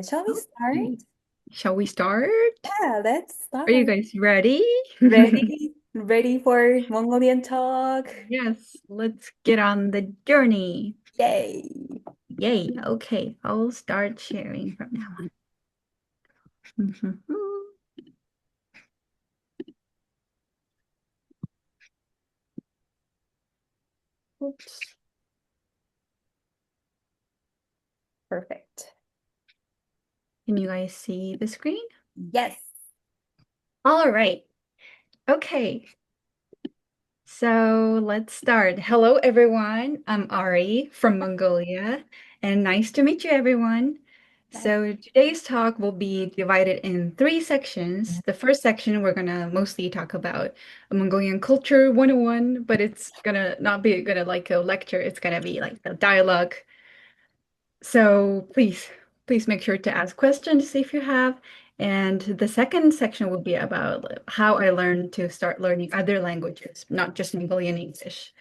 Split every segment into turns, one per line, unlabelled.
Shall we start?
Okay. Shall we start?
Yeah, let's
Are you
start.
guys ready?
Ready? Ready for Mongolian talk?
Yes, let's get on the journey.
Yay!
Yay. Okay, I'll start sharing from now on. Oops.
Perfect.
Can you guys see the screen?
Yes.
All right. Okay. So let's start. Hello, everyone. I'm Ari from Mongolia, and nice to meet you, everyone.
Nice.
So today's talk will be divided in three sections. The first section, we're gonna mostly talk about Mongolian culture 101, but it's gonna not be gonna like a lecture. It's gonna be like a dialogue. So please make sure to ask questions if you have. And the second section will be about how I learned to start learning other languages, not just Mongolian English.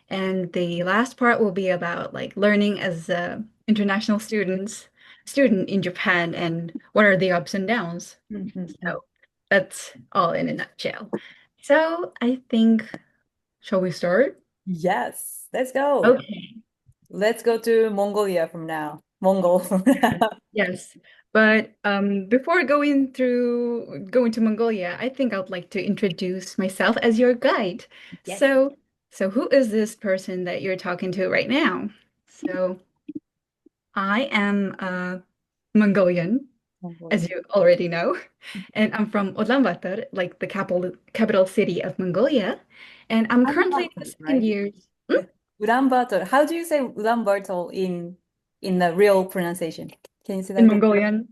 And the last part will be about like learning as a international student in Japan and what are the ups and downs.
Mhm.
So that's all in a nutshell. So I think, shall we start?
Yes. Let's go.
Okay.
Let's go to Mongolia from now. Mongol from now.
Yes. But before going to Mongolia, I think I'd like to introduce myself as your guide.
Yes.
So who is this person that you're talking to right now? So I am Mongolian,
Mongol.
as you already know, and I'm from Ulaanbaatar, like the capital city of Mongolia, and I'm currently in the
Ulaanbaatar,
second
right?
year
Ulaanbaatar. How do you say Ulaanbaatar in the real pronunciation? Can you say that
in
again?
Mongolian.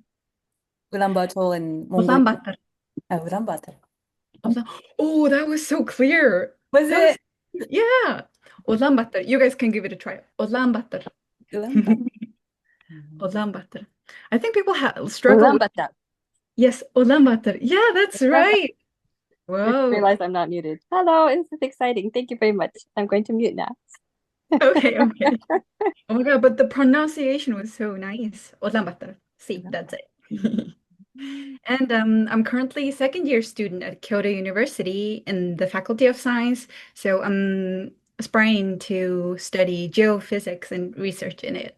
Ulaanbaatar in Mongolian.
Ulaanbaatar.
Ulaanbaatar.
Oh, that was so clear.
Was
That was
it
yeah. Ulaanbaatar. You guys can give it a try. Ulaanbaatar.
Ulaanbaatar?
Ulaanbaatar. I think people have struggle with
Ulaanbaatar.
yes, Ulaanbaatar. Yeah, that's right.
I just
Whoa.
realized I'm not muted. Hello, this is exciting. Thank you very much. I'm going to mute now.
Okay, okay. Oh my God, but the pronunciation was so nice. Ulaanbaatar. See, that's it. And I'm currently second year student at Kyoto University in the Faculty of Science. So I'm aspiring to study geophysics and research in it.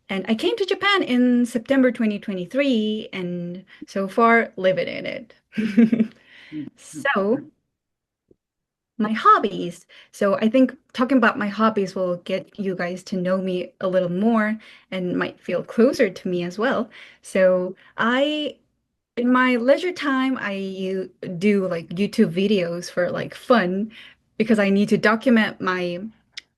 And I came to Japan in September 2023 and so far living in it. So my hobbies. So I think talking about my hobbies will get you guys to know me a little more and might feel closer to me as well. So I in my leisure time, do like YouTube videos for like fun because I need to document my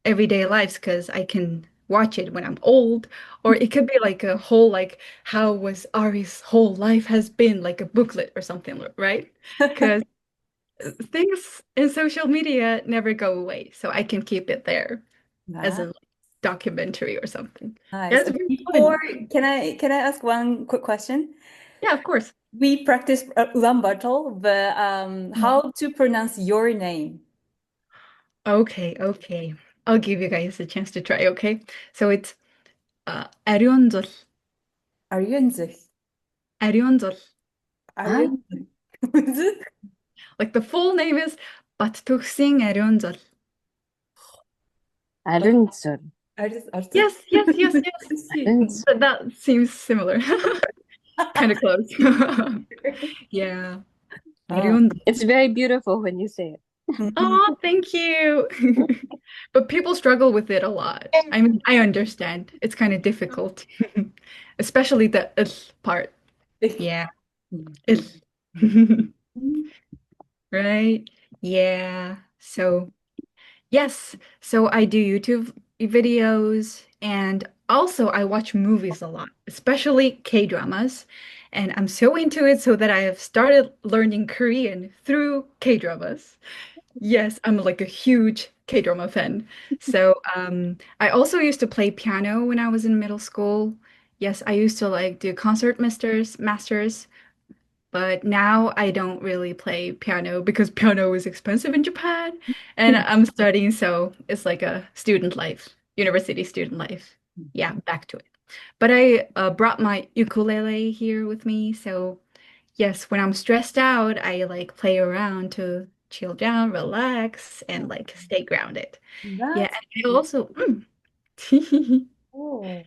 everyday lives because I can watch it when I'm old, or it could be like a whole like how was Ari's whole life has been like a booklet or something, right? Because things in social media never go away, so I can keep it there as
Wow.
a like, documentary or something. Yeah,
Nice.
it's very
Before,
fun.
can I ask one quick question?
Yeah, of course.
We practice Ulaanbaatar, but how to pronounce your name?
Okay, okay. I'll give you guys a chance to try, okay? So it's Erionzol.
Aryunzuk.
Erionzol.
Huh?
Aryunzuk.
Like the full name is Battuxing Erionzol.
Arunzul.
Arthur.
Yes, yes, yes, yes.
Arunzul.
That seems similar. Kind of close. Yeah.
Oh.
Erionzol.
It's very beautiful when you say
Mhm.
Oh, thank you. But people struggle with it a lot. I mean, I understand. It's kind of difficult, especially the part. Yeah. Right? Yeah. So, yes. So I do YouTube videos and also I watch movies a lot, especially K-dramas. And I'm so into it so that I have started learning Korean through K-dramas. Yes, I'm like a huge K-drama fan. So, I also used to play piano when I was in middle school. Yes, I used to like do masters, but now I don't really play piano because piano is expensive in Japan and I'm studying, so it's like a student life, university student life. Yeah, back to it. But I brought my ukulele here with me, so yes, when I'm stressed out, I like play around to chill down, relax, and like stay grounded. Yeah,
That's
and I also
cool.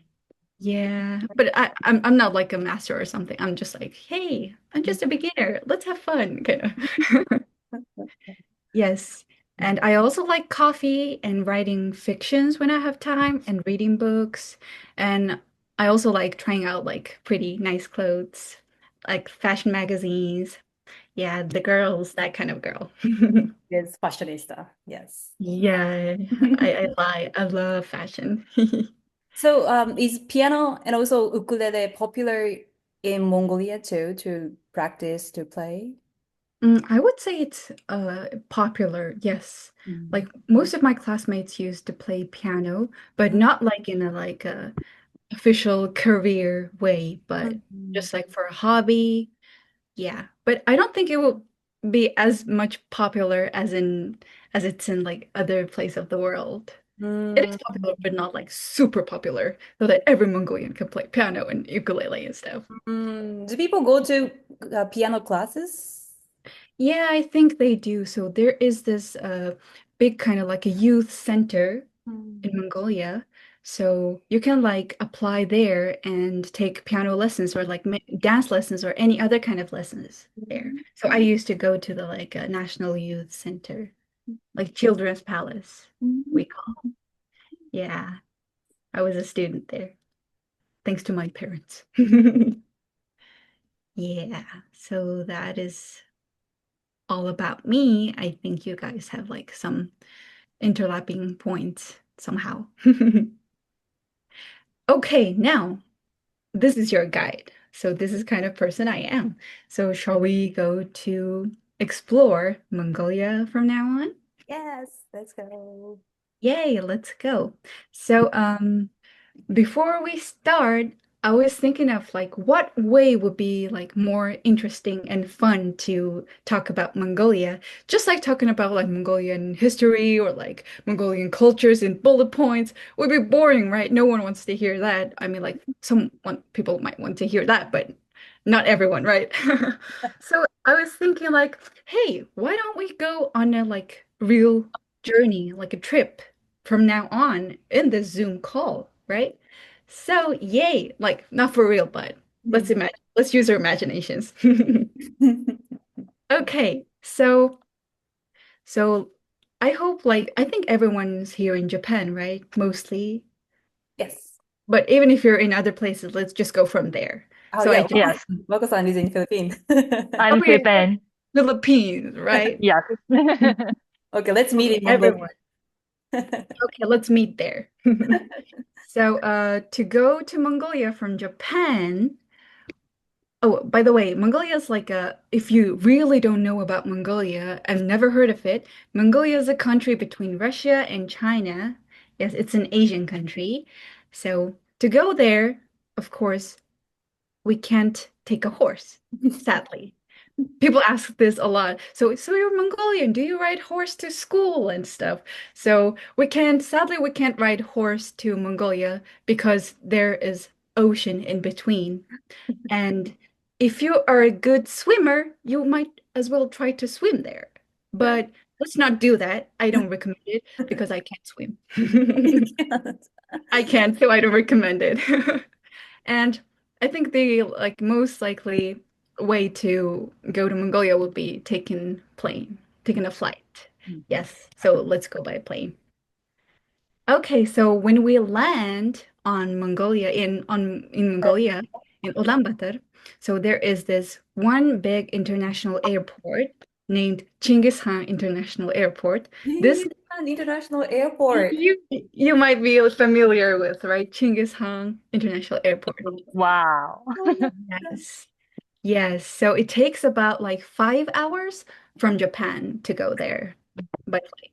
yeah, but I'm not like a master or something. I'm just like, hey, I'm just a beginner. Let's have fun, kind of. Yes. And I also like coffee and writing fictions when I have time and reading books. And I also like trying out like pretty nice clothes, like fashion magazines. Yeah, the girls, that kind of girl.
Yes, fashionista. Yes.
Yeah, I lie. I love fashion.
So, is piano and also ukulele popular in Mongolia too to practice to play?
I would say it's popular, yes.
Mm.
Like most of my classmates used to play piano, but not like in a like a official career way, but
Mm.
just like for a hobby. Yeah. But I don't think it will be as much popular as it's in like other place of the world. It is
Mm.
popular, but not like super popular, so that every Mongolian can play piano and ukulele and stuff.
Do people go to piano classes?
Yeah, I think they do. So there is this big kind of like a youth center
Mm.
in Mongolia. So you can like apply there and take piano lessons or like dance lessons or any other kind of lessons there. So I used to go to the like National Youth Center, like Children's Palace, we call. Yeah, I was a student there, thanks to my parents. Yeah, so that is all about me. I think you guys have like some interlapping points somehow. Okay, now this is your guide. So this is kind of person I am. So shall we go to explore Mongolia from now on?
Yes, let's go.
Yay, let's go. So before we start, I was thinking of like what way would be like more interesting and fun to talk about Mongolia. Just like talking about like Mongolian history or like Mongolian cultures in bullet points would be boring, right? No one wants to hear that. I mean, like people might want to hear that, but not everyone, right? So I was thinking like, hey, why don't we go on a like real journey, like a trip from now on in this Zoom call, right? So, yay, like not for real, but let's use our imaginations. Okay, so I hope like I think everyone's here in Japan, right? Mostly.
Yes.
But even if you're in other places, let's just go from there.
Oh
So I
yeah,
just
Yes,
Wako-san is in Philippines.
oh
I'm
yeah,
Philippine.
Philippines, right?
Yes.
Okay, let's meet
Okay,
in
everyone.
Mongolia.
Okay, let's meet there. So to go to Mongolia from Japan. Oh, by the way, Mongolia is like a, if you really don't know about Mongolia, I've never heard of it. Mongolia is a country between Russia and China. Yes, it's an Asian country. So to go there, of course, we can't take a horse, sadly. People ask this a lot. So you're Mongolian, do you ride horse to school and stuff? So sadly, we can't ride horse to Mongolia because there is ocean in between. And if you are a good swimmer, you might as well try to swim there. But let's not do that. I don't recommend it because I can't swim. I can't, so I don't recommend it. And I think the like most likely way to go to Mongolia would be taking a flight. Yes, so let's go by plane. Okay, so when we land on Mongolia in Ulaanbaatar, so there is this one big international airport named Chinggis Khan International Airport. This
An international airport.
you might be familiar with, right? Chinggis Khan International Airport.
Wow.
Yes. Yes. So it takes about like 5 hours from Japan to go there by flight.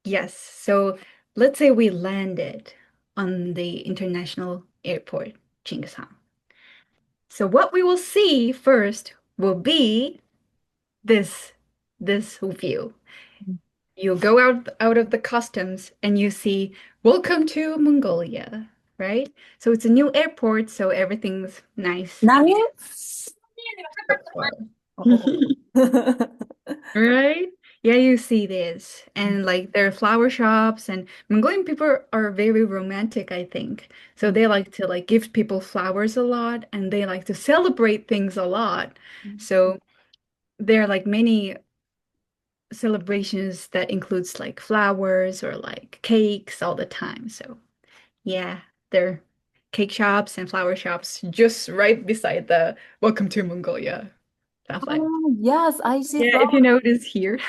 Yes. So let's say we landed on the international airport, Chinggis. So what we will see first will be this this view. You go out of the customs and you see, "Welcome to Mongolia," right? So it's a new airport, so everything's nice.
Nani?
Right? Yeah, you see this. And like there are flower shops and Mongolian people are very romantic, I think. So they like to like give people flowers a lot and they like to celebrate things a lot. So there are like many celebrations that includes like flowers or like cakes all the time. So yeah, there are cake shops and flower shops just right beside the Welcome to Mongolia pamphlet.
Oh, yes, I see
Yeah, if you
flowers.
notice here.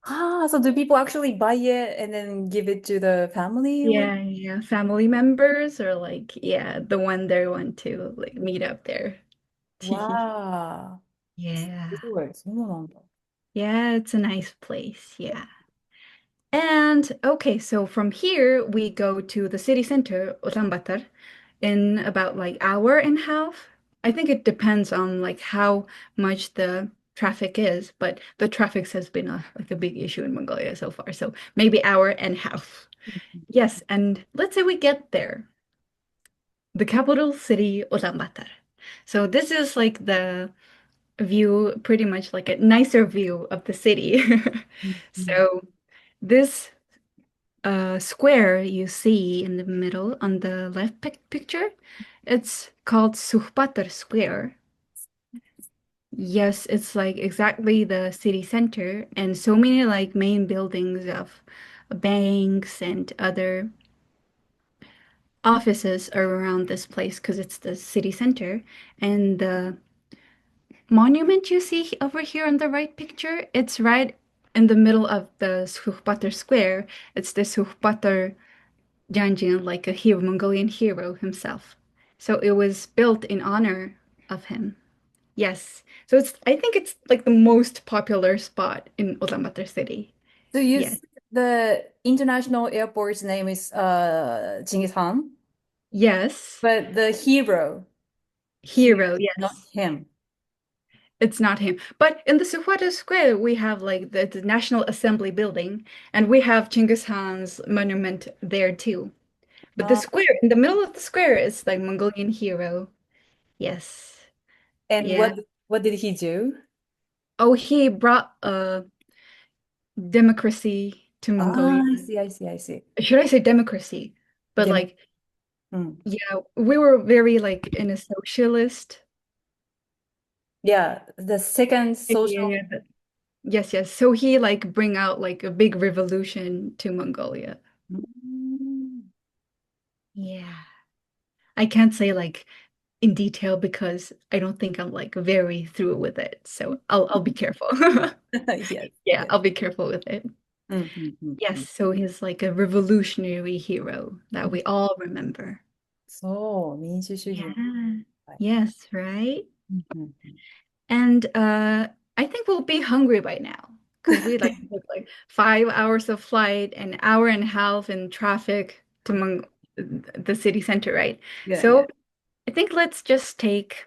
So do people actually buy it and then give it to the family?
Yeah, family members or like, yeah, the one they want to like meet up there.
와,
Yeah.
그거에 소문난다.
Yeah, it's a nice place. Yeah. And okay, so from here we go to the city center, Ulaanbaatar, in about like hour and a half. I think it depends on like how much the traffic is, but the traffic has been like a big issue in Mongolia so far. So maybe hour and a half. Yes, and let's say we get there. The capital city, Ulaanbaatar. So this is like the view, pretty much like a nicer view of the city. So this square you see in the middle on the left picture, it's called Sukhbatar Square. Yes, it's like exactly the city center and so many like main buildings of banks and other offices are around this place because it's the city center. And the monument you see over here on the right picture, it's right in the middle of the Sukhbatar Square. It's the Sukhbatar Janjin, like a hero, Mongolian hero himself. So it was built in honor of him. Yes. So I think it's like the most popular spot in Ulaanbaatar city.
So you
Yes.
said the international airport's name is Genghis Khan,
Yes.
but the hero,
Hero,
not
yes.
him.
It's not him. But in the Sukhwater Square, we have like the National Assembly building, and we have Genghis Khan's monument there too. But the
Uh,
square, in the middle of the square, is like Mongolian hero. Yes.
and
Yeah.
what did he do?
Oh, he brought democracy to
Ah,
Mongolia.
I see.
Should I say democracy? But
Dem
like,
mm.
yeah, we were very like in a socialist.
Yeah, the second social.
Yeah. Yes, yes. So he like bring out like a big revolution to Mongolia.
Mm.
Yeah. I can't say like in detail because I don't think I'm like very through with it. So I'll be careful.
Yes,
Yeah,
yes.
I'll be careful with it. Yes, so he's like a revolutionary hero that we all remember.
So, 민주주의.
Yeah. Yes, right?
Mhm.
And I think we'll be hungry by now because we like took like 5 hours of flight, an hour and a half in traffic to the city center, right?
Yeah, yeah.
So I think let's just take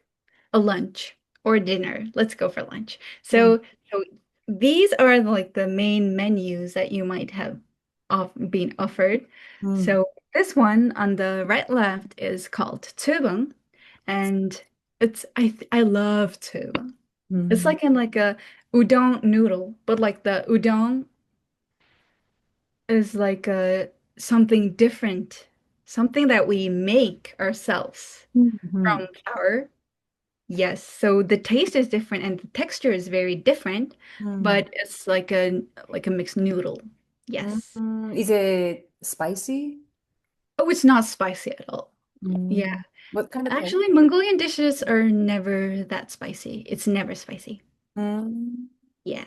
a lunch or dinner. Let's go for lunch.
Mm.
So these are like the main menus that you might have been offered.
Mm.
So this one on the right left is called tubang, and I love tubang. It's
Mm.
like in like a udon noodle, but like the udon is like a something different, something that we make ourselves
Mhm.
from flour. Yes, so the taste is different and the texture is very different,
Mm.
but it's like a mixed noodle. Yes.
Is it spicy?
Oh, it's not spicy at all. Yeah.
Mm. What kind of taste?
Actually, Mongolian dishes are never that spicy. It's never spicy.
Mm.
Yeah.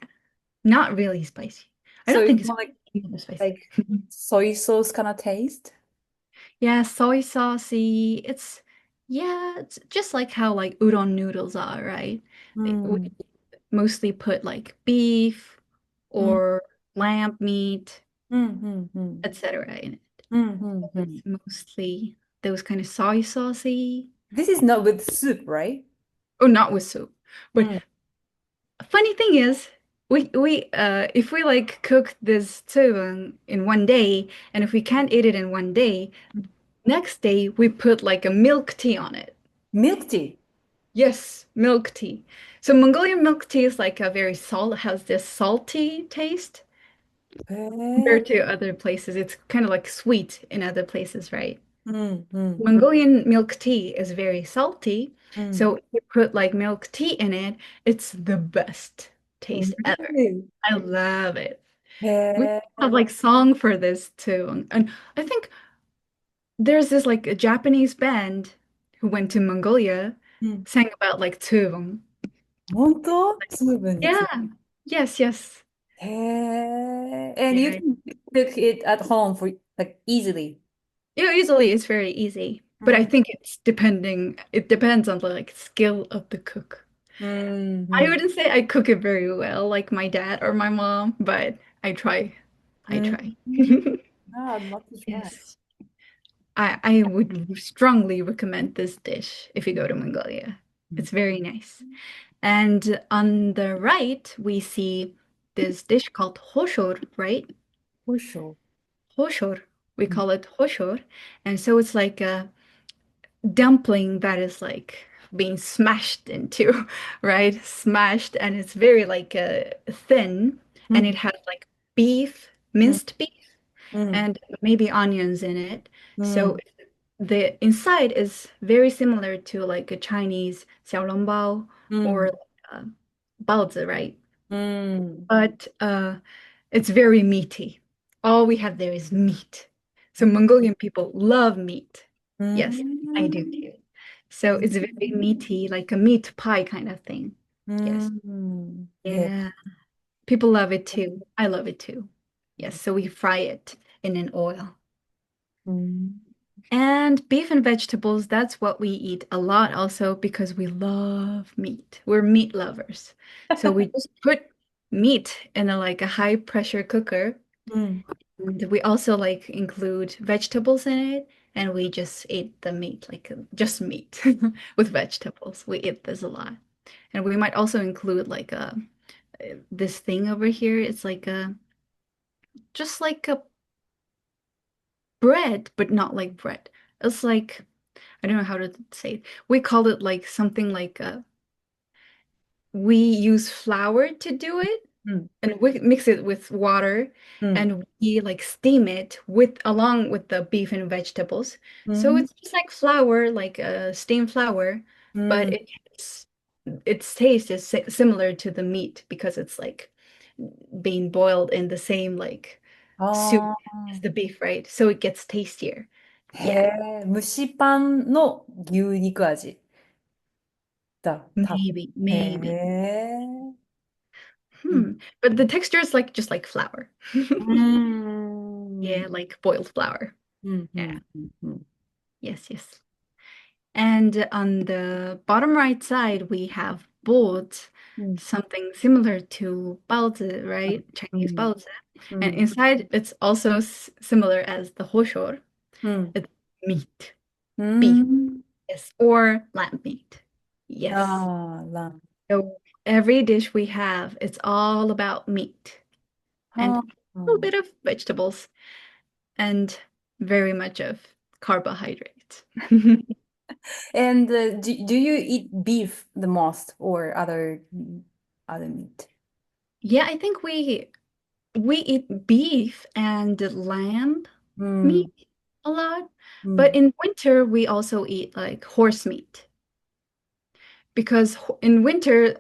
Not really spicy. I
So
don't think
it's
it's
more
never spicy.
like soy sauce kind of taste?
Yeah, soy saucy. It's just like how like udon noodles are, right? We
Mm.
mostly put like beef
Mm.
or lamb meat,
Mm. Mm.
etc. in it.
Mm.
It's mostly those kind of soy saucy.
This is not with soup, right?
Oh, not with soup. But
Mm.
funny thing is, we if we like cook this tubang in one day, and if we can't eat it in one day, Next day, we put like a milk tea on it.
Milk tea.
Yes, milk tea. So Mongolian milk tea is like a very salt, has this salty taste compared to other places. It's kind of like sweet in other places, right?
Mm.
Mongolian milk tea is very salty.
Mm.
So if you put like milk tea in it, it's the best taste ever.
Really?
I love it. We
へ
have like song for this too. And I think there's this like a Japanese band who went to Mongolia,
うん。
sang about like Tuvong.
本当水分について。
Yeah. Yes, yes.
へえ。And you
Yeah.
can cook it at home for like easily.
Yeah, easily it's very easy. But I
うん。
think it depends on the like skill of the cook.
うん。
I wouldn't say I cook it very well, like my dad or my mom, but I try.
う
I
ん。
try.
あ、I'd love to try.
Yes. I would strongly recommend this dish if you go to Mongolia. It's very nice. And on the right, we see this dish called hoshor, right?
For sure.
Hoshor. We
うん。
call it hoshor. And so it's like a dumpling that is like being smashed into, right? Smashed, and it's very like thin,
う
and
ん。
it has like beef,
うん。
minced beef,
うん。
and maybe onions in it.
う
So
ん。
the inside is very similar to like a Chinese xiaolongbao
う
or
ん。
baozi, right?
うん。
But it's very meaty. All we have there is meat. So Mongolian people love meat.
う
Yes, I
ん。
do too. So it's very meaty, like a meat pie kind of thing.
う
Yes.
ん。へ
Yeah. People love it
え。
too. I love it too. Yes. So we fry it in an oil.
うん。
And beef and vegetables, that's what we eat a lot also because we love meat. We're meat lovers. So we just put meat in like a high pressure cooker.
うん。
And we also like include vegetables in it, and we just eat the meat, like just meat with vegetables. We eat this a lot. And we might also include like this thing over here. It's like a just like a bread, but not like bread. It's like I don't know how to say it. We call it like something like we use flour to do it,
うん。
and we mix it with water,
うん。
and we like steam it with along with the beef and vegetables.
う
So
ん。
it's just like flour, like steamed flour,
う
but
ん。
its taste is similar to the meat because it's like being boiled in the same like soup
あ
as
あ。
the beef, right? So it gets tastier.
へ
Yeah,
え。蒸しパンの牛肉味だ。
maybe,
へ
maybe.
え。うん。
But the texture is like just like flour.
うーん。
Yeah, like boiled flour.
うん。う
Yeah.
ん。うん。うん。
Yes, yes. And on the bottom right side, we have boat,
うん。
something similar to baozi, right?
う
Chinese
ん。
baozi.
う
And
ん。
inside, it's also similar as the hoshor.
うん。
It's meat,
う
beef,
ん。
yes, or lamb meat.
あ
Yes.
あ、ラン。
So every dish we have, it's all about meat
は
and
あ。
a little bit of vegetables and very much of carbohydrates.
And do you eat beef the most or other meat?
Yeah, I think we eat beef and lamb
うん。
meat a lot,
う
but
ん。
in winter we also eat like horse meat because in winter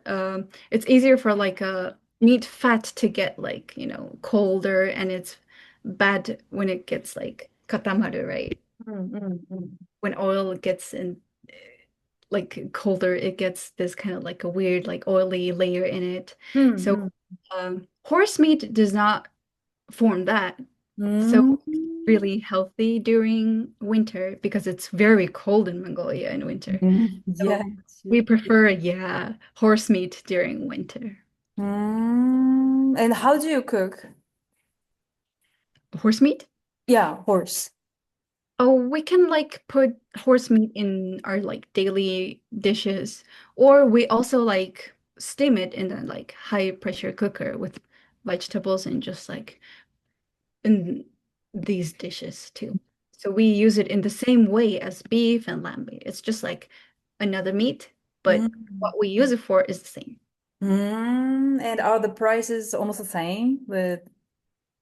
it's easier for like a meat fat to get like, colder and it's bad when it gets like katamaru, right?
うん。うん。うん。
When oil gets in like colder, it gets this kind of like a weird like oily layer in it.
うん。う
So
ん。
horse meat does not form that.
う
So
ん。
it's really healthy during winter because it's very cold in Mongolia in winter.
うん。Yeah.
So we prefer, yeah, horse meat during winter.
うん。And how do you cook?
Horse meat?
Yeah, horse.
Oh, we can like put horse meat in our like daily dishes, or we also like steam it in a like high pressure cooker with vegetables and just like in these dishes too. So we use it in the same way as beef and lamb meat. It's just like another meat, but what we use it for is the same.
And are the prices almost the same with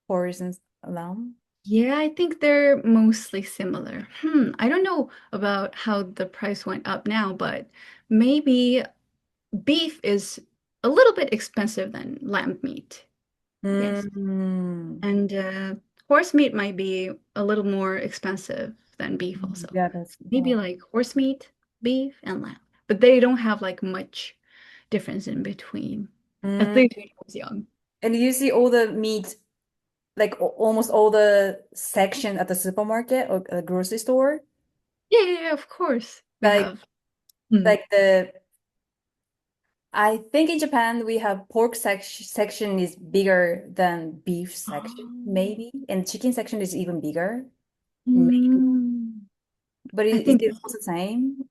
horse and lamb?
Yeah, I think they're mostly similar. I don't know about how the price went up now, but maybe beef is a little bit expensive than lamb meat. Yes. And horse meat might be a little more expensive than beef also.
Yeah, that's
Maybe like horse meat, beef, and lamb. But they don't have like much difference in between. At least when I was young.
And you see all the meat, like almost all the section at the supermarket or the grocery store?
Yeah, of course. We
Like
have.
like I think in Japan we have pork section is bigger than beef section, maybe, and chicken section is even bigger, maybe. But
I
is
think
it also the same?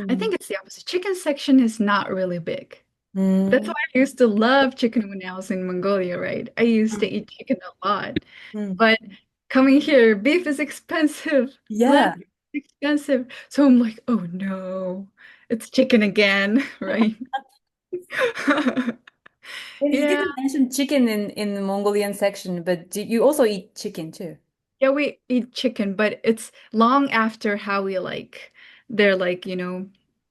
I think it's the opposite. Chicken section is not really big.
Mm.
That's why I used to love chicken when I was in Mongolia, right? I used to eat chicken a lot. But coming here, beef is expensive.
Yeah.
Lamb is expensive. So I'm like, oh no, it's chicken again, right?
And you
Yeah.
didn't mention chicken in the Mongolian section, but do you also eat chicken too?
Yeah, we eat chicken, but it's long after how we they're like,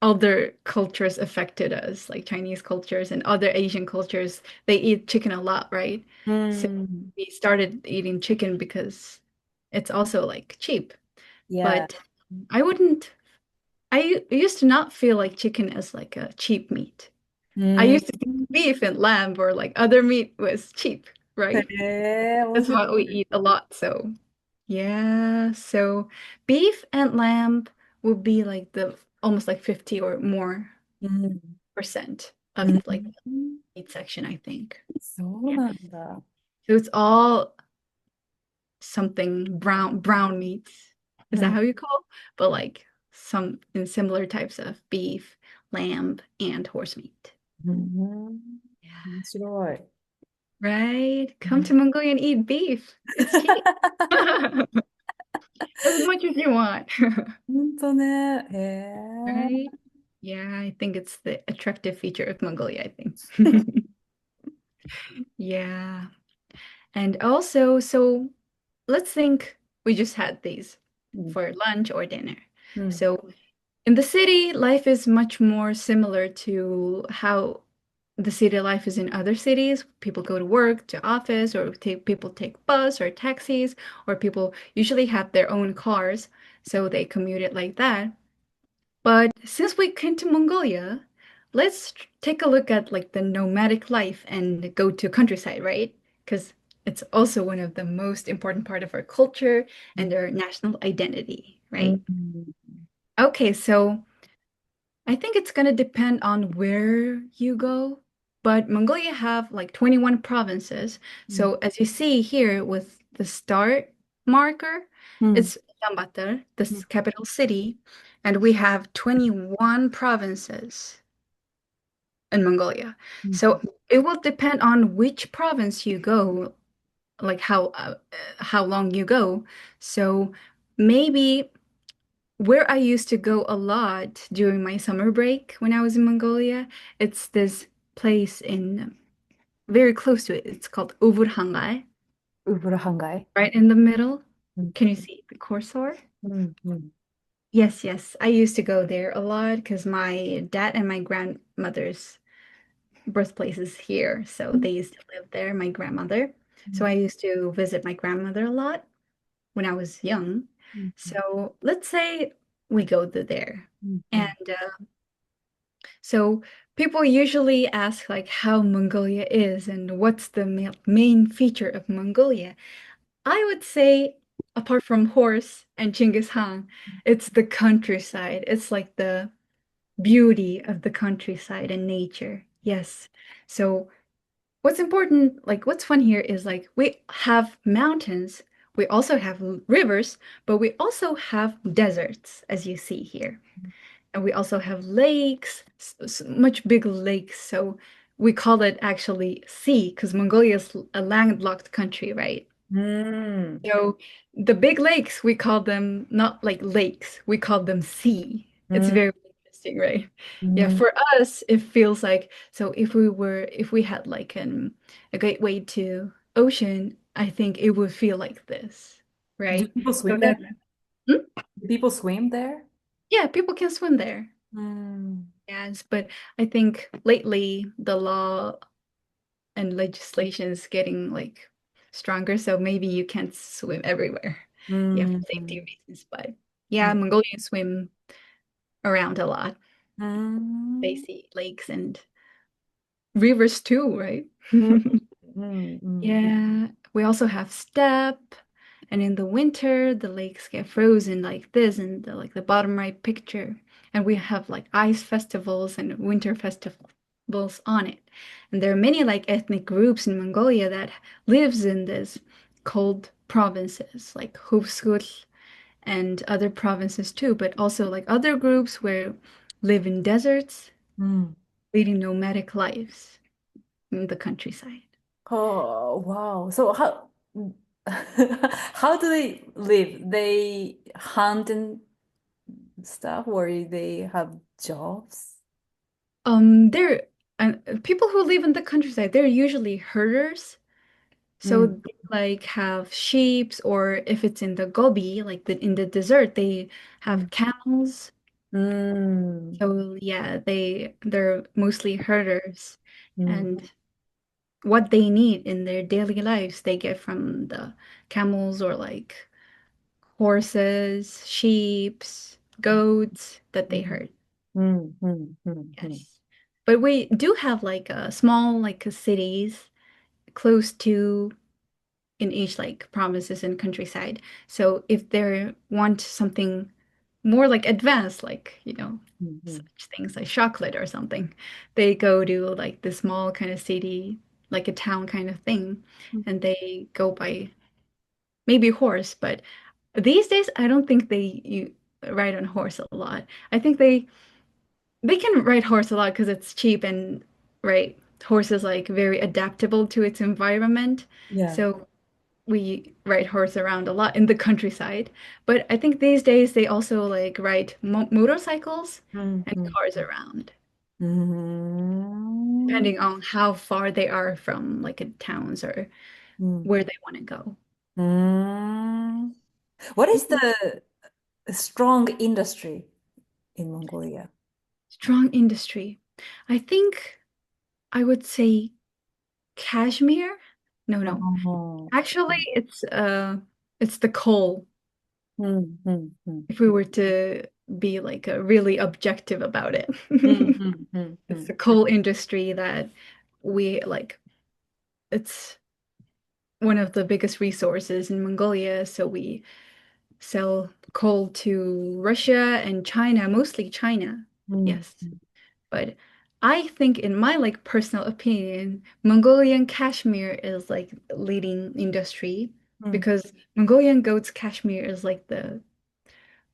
other cultures affected us, like Chinese cultures and other Asian cultures, they eat chicken a lot, right? So we started eating chicken because it's also like cheap.
Yeah.
But I used to not feel like chicken as like a cheap meat. I used to think beef and lamb or like other meat was cheap, right? That's what we eat a lot, so. Yeah, so beef and lamb will be like the almost like 50 or more percent of like the meat section, I think.
そうなんだ。
So it's all something brown meats. Is that how you call? But like some in similar types of beef, lamb, and horse meat.
面
Yeah.
白い。
Right? Come to Mongolia and eat beef. It's cheap. As much as you want.
本当ね。へえ。
Right? Yeah, I think it's the attractive feature of Mongolia, I think. Yeah. And also, so let's think we just had these for lunch or dinner. So in the city, life is much more similar to how the city life is in other cities. People go to work, to office, or people take bus or taxis, or people usually have their own cars, so they commute it like that. But since we came to Mongolia, let's take a look at like the nomadic life and go to countryside, right? Because it's also one of the most important part of our culture and our national identity, right? Okay, so I think it's gonna depend on where you go, but Mongolia have like 21 provinces. So as you see here with the start marker, it's Ulaanbaatar, the capital city, and we have 21 provinces in Mongolia. So it will depend on which province you go, like how long you go. So maybe where I used to go a lot during my summer break when I was in Mongolia, it's this place in very close to it. It's called Uvurhangai,
Uburuhangai.
right in the middle. Can you see the cursor? Yes, yes. I used to go there a lot because my dad and my grandmother's birthplace is here. So they used to live there, my grandmother. So I used to visit my grandmother a lot when I was young. So let's say we go to there. And so people usually ask like how Mongolia is and what's the main feature of Mongolia. I would say apart from horse and Genghis Khan, it's the countryside. It's like the beauty of the countryside and nature. Yes. So what's important, like what's fun here is like we have mountains, we also have rivers, but we also have deserts, as you see here. And we also have lakes, much bigger lakes. So we call it actually sea because Mongolia is a landlocked country, right?
Mm.
So the big lakes, we call them not like lakes, we call them sea. It's
Mm.
very interesting, right? Yeah,
Mm.
for us, it feels like so if we had like a gateway to ocean, I think it would feel like this,
Do
right?
people
So
swim there?
that Hmm?
Do people swim there?
Yeah, people can swim there.
Mm.
Yes, but I think lately the law and legislation is getting like stronger, so maybe you can't swim everywhere. Yeah, for safety
Mm.
reasons. But yeah, Mongolians swim around a lot. They
Mm.
see lakes and rivers too, right?
Mm. Mm. Mm.
Yeah, we also have steppe, and in the winter the lakes get frozen like this in the like the bottom right picture. And we have like ice festivals and winter festivals on it. And there are many like ethnic groups in Mongolia that lives in this cold provinces like Hufsut and other provinces too, but also like other groups where live in deserts,
Mm.
leading nomadic lives in the countryside.
Oh, wow. So how how do they live? They hunt and stuff, or they have jobs?
They're people who live in the countryside, they're usually herders. So
Mm.
they like have sheep, or if it's in the Gobi, like in the desert, they
Mm.
have camels.
Mm.
So yeah, they're mostly herders,
Mm.
and what they need in their daily lives, they get from the camels or like horses, sheep, goats that they
Mm.
herd.
Mm. Mm. Mm. Mm.
Yes. But we do have like a small like cities close to in each like provinces and countryside. So if they want something more like advanced, like,
Mm.
such things like chocolate or something, they go to like the small kind of city, like a town kind of thing,
Mm.
and they go by maybe horse, but these days I don't think you ride on horse a lot. I think they can ride horse a lot because it's cheap and right, horse is like very adaptable to its environment.
Yeah.
So we ride horse around a lot in the countryside. But I think these days they also like ride mo motorcycles
Mm.
and
Mm.
cars around,
Mm.
depending on how far they are from like a towns or
Mm.
where they want to go.
Mm. What is the strong industry in Mongolia?
Strong industry. I think I would say cashmere. No, no.
Oh.
Actually, it's the coal.
Mm. Mm. Mm.
If we were to be like really objective about it.
Mm. Mm. Mm.
It's
Mm.
the coal industry that we like. It's one of the biggest resources in Mongolia, so we sell coal to Russia and China, mostly China.
Mm.
Yes. But I think in my like personal opinion, Mongolian cashmere is like leading industry
Mm.
because Mongolian goat's cashmere is like the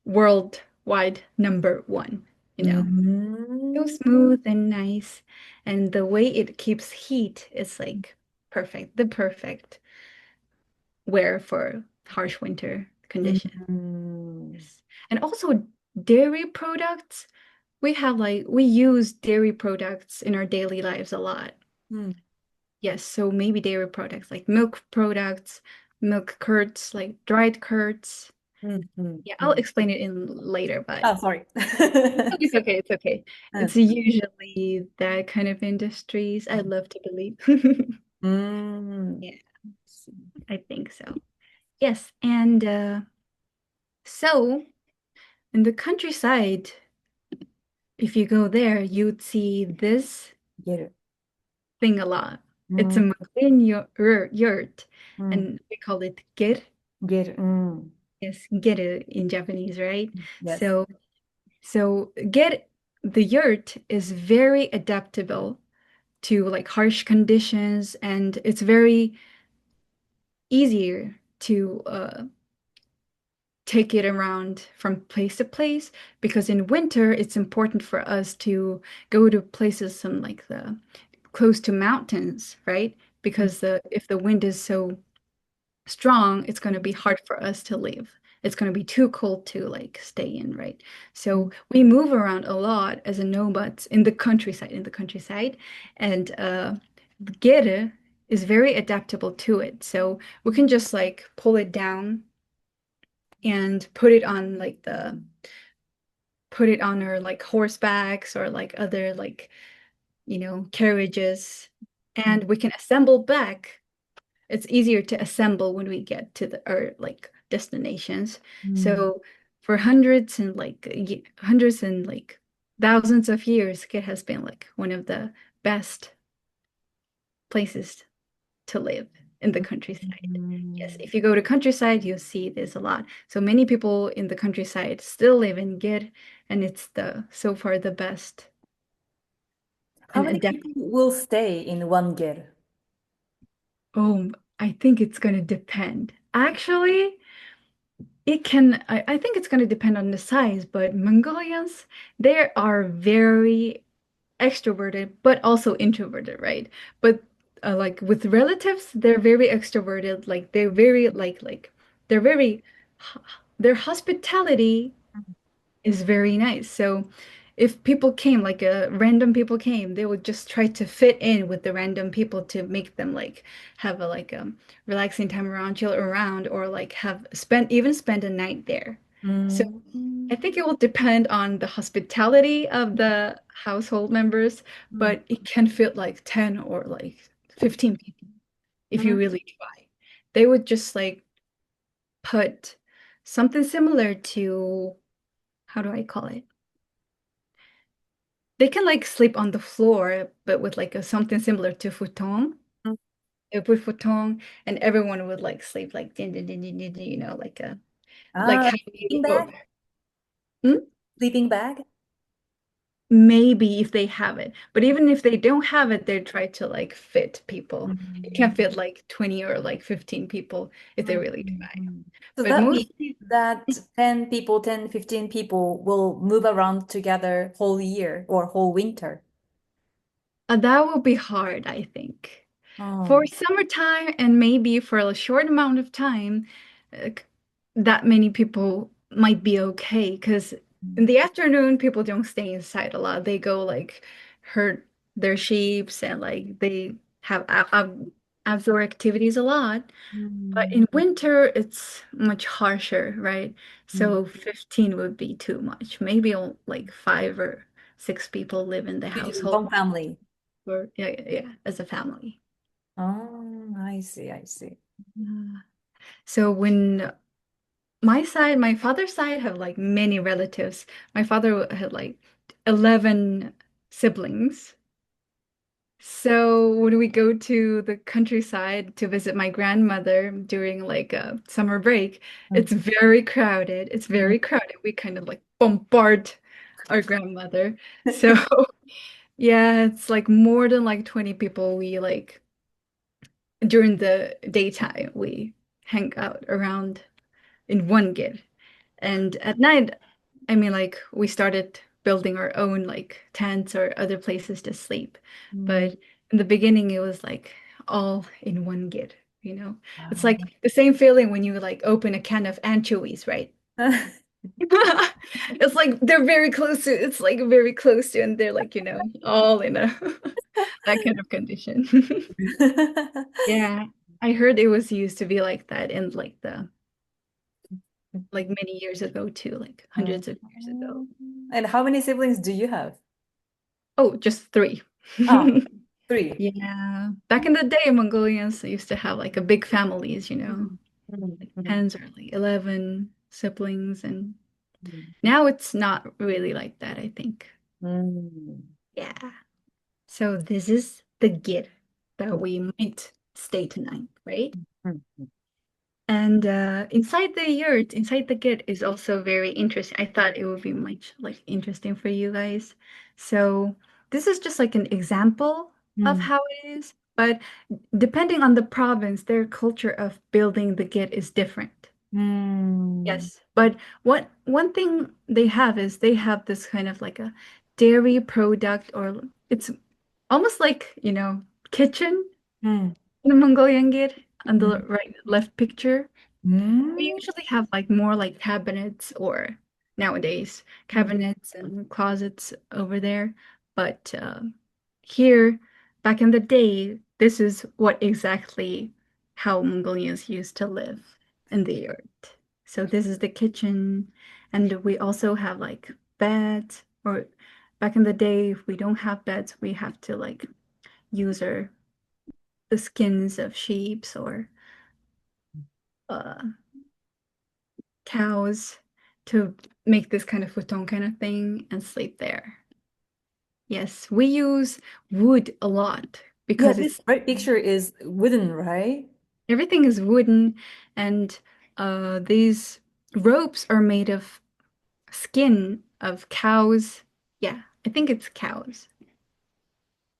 worldwide number one, you know. So
Mm.
smooth and nice. And the way it keeps heat is like perfect, the perfect wear for harsh winter conditions.
Mm.
Yes. And also dairy products. We use dairy products in our daily lives a lot.
Mm.
Yes, so maybe dairy products like milk products, milk curds, like dried curds.
Mm. Mm.
Yeah, I'll
Mm.
explain it in later, but
Oh, sorry.
it's okay, it's okay.
Uh,
It's usually that kind of industries, I'd love to believe.
mm.
Yeah, I think so. Yes, and so in the countryside, if you go there, you'd see this
Get it.
thing a lot. It's a
Mm.
Mongolian yurt,
Mm.
and we call it ger.
Get it. Mm.
Yes, geru in Japanese, right?
Yes.
So ger, the yurt is very adaptable to like harsh conditions, and it's very easier to take it around from place to place because in winter it's important for us to go to places some like the close to mountains, right?
Mm.
Because the if the wind is so strong, it's going to be hard for us to live. It's going to be too cold to like stay in, right? So we move around a lot as a nomads in the countryside, and the gere is very adaptable to it. So we can just like pull it down and put it on our like horsebacks or like other like carriages, and we can assemble back. It's easier to assemble when we get to our like destinations. So for hundreds and like thousands of years, it has been like one of the best places to live in the countryside. Yes, if you go to countryside, you'll see this a lot. So many people in the countryside still live in Gir, and it's so far the best.
How
And
many people will stay in one ger?
Oh, I think it's gonna depend. Actually, I think it's gonna depend on the size, but Mongolians, they are very extroverted, but also introverted, right? But like with relatives, they're very extroverted. Like they're very they're very their hospitality is very nice. So if people came, like random people came, they would just try to fit in with the random people to make them like have a like relaxing time around, chill around, or like have spend a night there. So I think it will depend on the hospitality of the household members, but it can fit like 10 or like 15 people if you really try. They would just like put something similar to, how do I call it? They can like sleep on the floor, but with like something similar to futon. They put futon, and everyone would like sleep like like a like how
Sleeping
oh,
bag?
hmm?
Sleeping bag?
Maybe if they have it. But even if they don't have it, they try to like fit people. It can fit like 20 or like 15 people if they really try.
So
But
that
most
means that 10 people, 10, 15 people will move around together whole year or whole winter.
that will be hard, I think. For
Oh.
summertime and maybe for a short amount of time, uh, c- that many people might be okay. Because in the afternoon, people don't stay inside a lot. They go like herd their sheeps and like they have outdoor activities a lot. But in winter, it's much harsher, right? So 15 would be too much. Maybe like 5 or 6 people live in the household,
One family.
or yeah, as a family.
Oh, I see, I see.
Yeah. So when my father's side have like many relatives. My father had like 11 siblings. So when we go to the countryside to visit my grandmother during like a summer break, it's very crowded. It's very crowded. We kind of like bombard our grandmother. So yeah, it's like more than like 20 people. We like during the daytime we hang out around in one gig. And at night, I mean, like we started building our own like tents or other places to sleep. But in the beginning, it was like all in one gig, you know? It's like the same feeling when you like open a can of anchovies, right? It's like they're very close to, it's like very close to, and they're like, all in a that kind of condition. Yeah, I heard it was used to be like that in like the like many years ago too, like hundreds of years ago.
And how many siblings do you have?
Oh, just three.
Ah, three.
Yeah. Back in the day, Mongolians used to have like a big families, like 10s or like 11 siblings, and now it's not really like that, I think. Yeah. So this is the git that we might stay tonight, right? And inside the yurt, inside the gate is also very interesting. I thought it would be much like interesting for you guys. So this is just like an example of how it is, but depending on the province, their culture of building the gate is different. Yes, but what one thing they have is they have this kind of like a dairy product, or it's almost like, kitchen in the Mongolian gate. on the right left picture. We
Mm.
usually have like more like cabinets or nowadays cabinets and closets over there. But here, back in the day, this is what exactly how Mongolians used to live in the earth. So this is the kitchen, and we also have like beds, or back in the day, if we don't have beds, we have to like use the skins of sheep or uh cows to make this kind of futon kind of thing and sleep there. Yes, we use wood a lot
Yeah,
because
this
it's
right picture is wooden, right?
everything is wooden, and these ropes are made of skin of cows. Yeah, I think it's cows.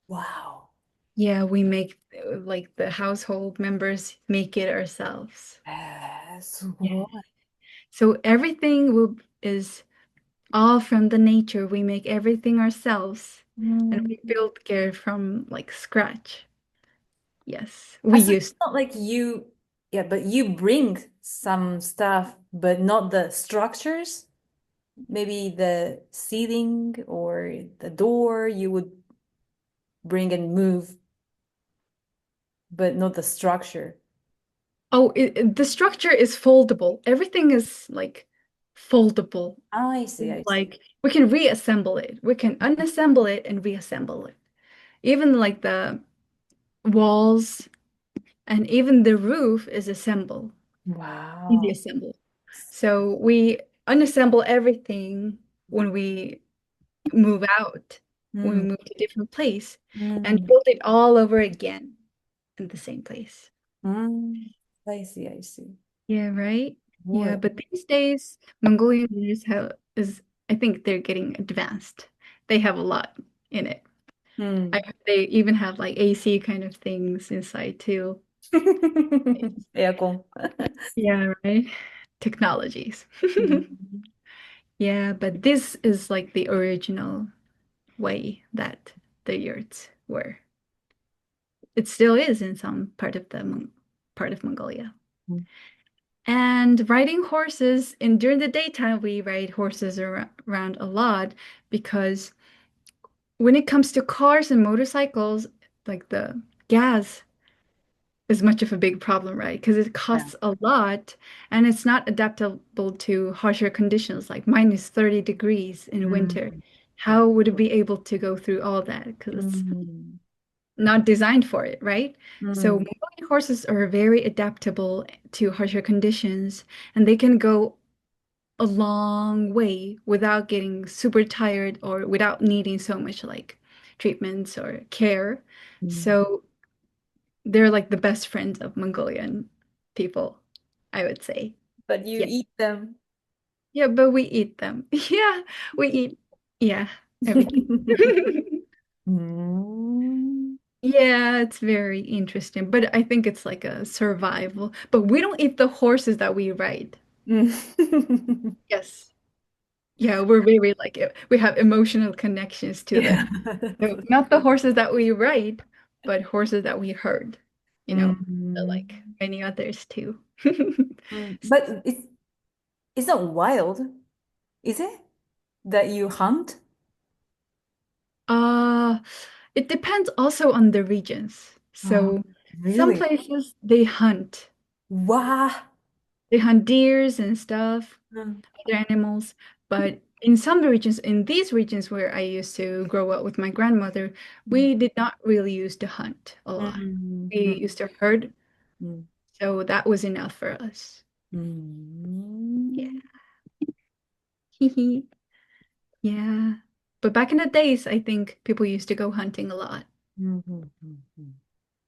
Wow.
Yeah, we make like the household members make it ourselves. Yeah.
すごい。
So everything is all from the nature. We make everything ourselves and we build gear from like scratch. Yes, we
So it's
used.
not like yeah, but you bring some stuff, but not the structures. Maybe the ceiling or the door you would bring and move, but not the structure.
Oh, the structure is foldable. Everything is like foldable.
I see, I see.
Like we can reassemble it. We can unassemble it and reassemble it. Even like the walls and even the roof is assembled, easy
Wow.
assemble. So we unassemble everything when we move out, when we
Mm,
move to a different place, and
mm,
build it all over again in the same place.
mm. I see, I see.
Yeah, right? Yeah,
Boy.
but these days, Mongolian leaders have is I think they're getting advanced. They have a lot in it. I
Mm.
heard they even have like AC kind of things inside too.
Aircon.
Yeah, right. Technologies.
Mm.
Yeah, but this is like the original way that the yurts were. It still is in some part of part of Mongolia. And riding horses, and during the daytime, we ride horses around a lot because when it comes to cars and motorcycles, like the gas is much of a big problem, right? Because it
Yeah.
costs a lot and it's not adaptable to harsher conditions like -30 degrees in winter.
Mm.
How would it be able to go through all that? Because it's
Mm.
not designed for it, right? So
Mm.
Mongolian horses are very adaptable to harsher conditions and they can go a long way without getting super tired or without needing so much like treatments or care.
Mm.
So they're like the best friends of Mongolian people, I would say.
But you
Yeah.
eat them.
Yeah, but we eat them. Yeah, we eat, yeah, everything.
Mm.
Yeah, it's very interesting, but I think it's like a survival. But we don't eat the horses that we ride.
Mm.
Yes. Yeah, we're very like we have emotional connections to
Yeah.
them. So not the horses that we ride, but horses that we herd,
Mm.
like many others too.
Mm. But it's not wild, is it? That you hunt?
Uh, it depends also on the regions.
Oh,
So some
really?
places they hunt.
Wow.
They hunt deers and stuff,
Mm.
other animals. But in some regions, in these regions where I used to grow up with my grandmother, we did not really used to hunt a lot.
Mm.
We
Mm.
used to herd,
Mm.
so that was enough for us. Yeah.
Mm.
Yeah. But back in the days, I think people used to go hunting a lot.
Mm. Mm. Mm.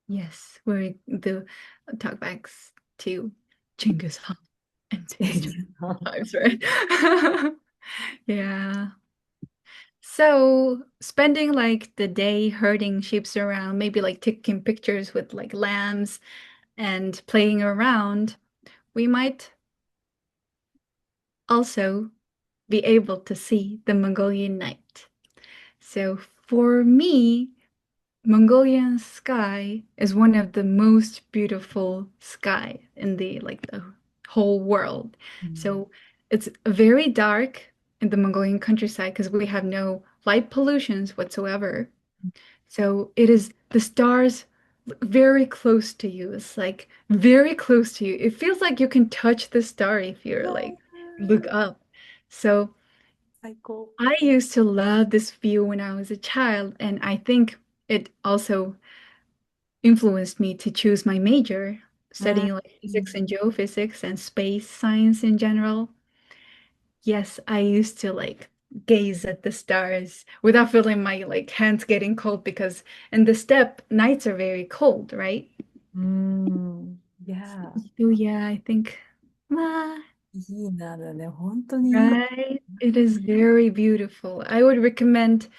Yes, where the talkbacks to Genghis Khan and his times, right? Yeah. So spending like the day herding sheep around, maybe like taking pictures with like lambs and playing around, we might also be able to see the Mongolian night. So for me, Mongolian sky is one of the most beautiful sky in the whole world.
Mm.
So it's very dark in the Mongolian countryside because we have no light pollutions whatsoever. So it is the stars very close to you. It's like very close to you. It feels like you can touch the star if you're like look up. So
最高。
I used to love this view when I was a child, and I think it also influenced me to choose my major,
うん。
studying like physics and geophysics and space science in general. Yes, I used to like gaze at the stars without feeling my like hands getting cold because in the steppe, nights are very cold, right?
うん。Yeah.
So yeah, I think, ah,
いいなだね。本当にいい。
right? It is very beautiful. I would recommend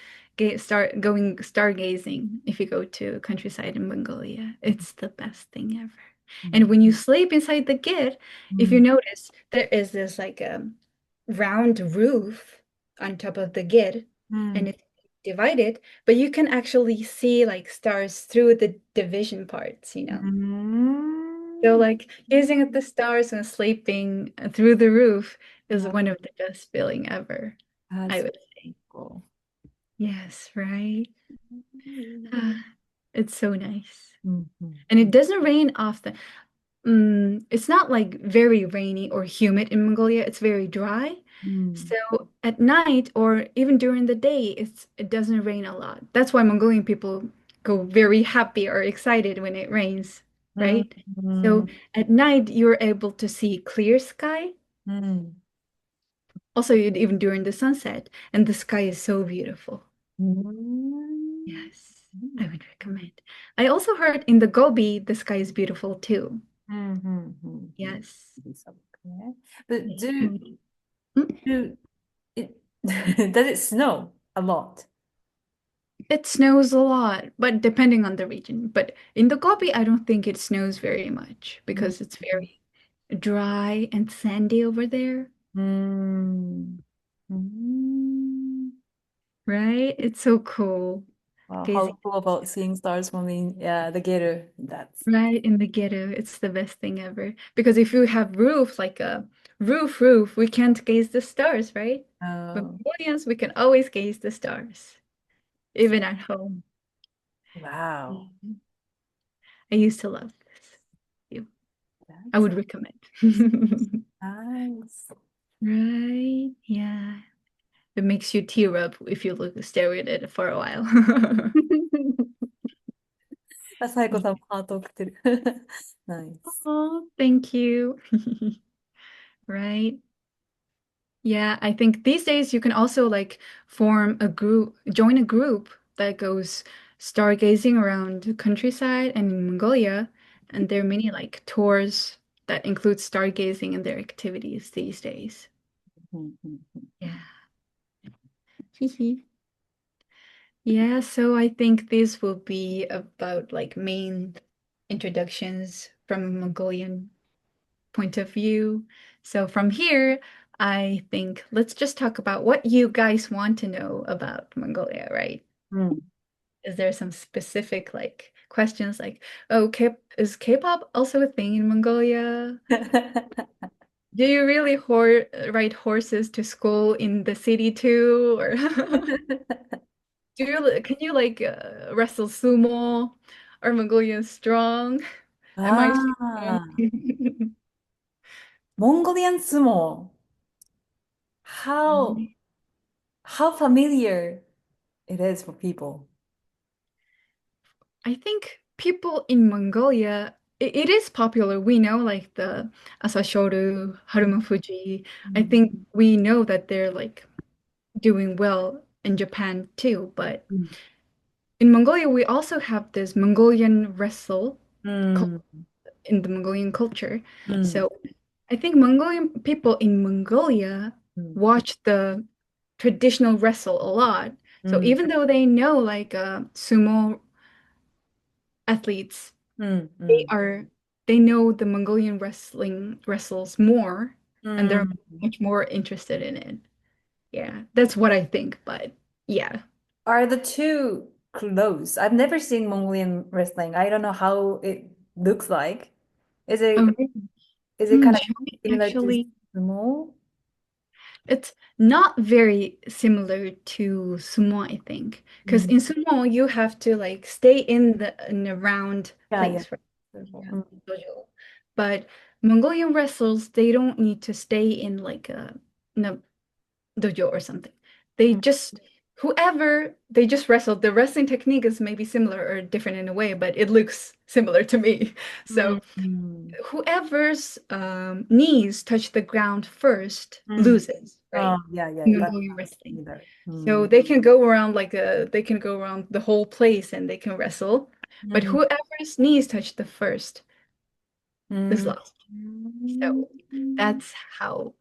start going stargazing if you go to countryside in Mongolia. It's the best thing ever.
うん。
And when you sleep inside the git,
う
if you
ん。
notice, there is this like round roof on top of the git,
う
and
ん。
it's divided, but you can actually see like stars through the division parts, you
う
know?
ん。
So like gazing at the stars and sleeping through the roof is
あ、
one of the best feeling ever,
あ、
I
最
would say.
高。
Yes, right?
いいな。
Ah, it's so nice.
うん。うん。
And it doesn't rain often. It's not like very rainy or humid in Mongolia. It's very dry.
うん。
So at night or even during the day, it doesn't rain a lot. That's why Mongolian people go very happy or excited when it rains,
うん。
right?
う
So
ん。
at night, you're able to see clear sky.
うん。
Also, even during the sunset, and the sky is so beautiful.
うん。
Yes, I would recommend. I also heard in the Gobi, the sky is beautiful too.
うん。うん。うん。うん。
Yes.
Okay. But do
Mm.
do it does it snow a lot?
It snows a lot, but depending on the region. But in the Gobi, I don't think it snows very much because it's very dry and sandy over there,
うん。うん。
right? It's so cool
How
gazing
cool about seeing stars from the gator. That's
right in the ghetto. It's the best thing ever. Because if you have roof, like a roof, we can't gaze the stars, right? But
oh
Mongolians, we can always gaze the stars, even at home.
wow.
Mhm. I used to love this. I
That's
would recommend.
nice.
Right? Yeah. It makes you tear up if you look stare at it for a while.
あ、サイコさんもハート送ってる。ナイス。
Oh, thank you. Right? Yeah, I think these days you can also like form a group, join a group that goes stargazing around the countryside and in Mongolia. And there are many like tours that include stargazing in their activities these days.
うんうんうん
Yeah. Yeah, so I think this will be about like main introductions from a Mongolian point of view. So from here, I think let's just talk about what you guys want to know about Mongolia, right?
うん。
Is there some specific like questions like, oh, is K-pop also a thing in Mongolia? Do you really ride horses to school in the city too? Or can you like wrestle sumo? Are Mongolians strong? Am I strong?
ああ、モンゴリアン相撲。How how familiar it is for people.
I think people in Mongolia, it is popular. We know like the Asashoru,
うん
Harumafuji.
う
I
ん
think we know that they're like doing well in Japan too. But
うん
in Mongolia, we also have this Mongolian wrestle
う
cul-
ん
in the Mongolian culture.
うん
So I think Mongolian people in Mongolia
うん
watch the traditional wrestle a lot.
う
So
ん
even though they know like sumo athletes,
うんう
they
ん
are they know the Mongolian wrestling wrestles more,
う
and they're
ん
much more interested in it. Yeah, that's what I think, but yeah.
Are the two close. I've never seen Mongolian wrestling. I don't know how it looks like. Is
Oh,
it
really?
is it kind of
Shall we
similar to
actually?
sumo?
It's not very similar to sumo, I think, because
Mm.
in sumo you have to like stay in a round
Yeah, yeah.
place, right? Yeah,
Mm.
dojo. But Mongolian wrestlers, they don't need to stay in like in a dojo or something. They
Mm.
just whoever they just wrestle. The wrestling technique is maybe similar or different in a way, but it looks similar to me. So
Mm.
whoever's knees touch the ground first
Mm.
loses,
Oh,
right?
yeah, yeah.
In
That's
Mongolian wrestling.
either.
So
Mm.
they can go around they can go around the whole place and they can wrestle. But
Mm.
whoever's knees touch the first is
Mm.
lost. So
Mm.
that's how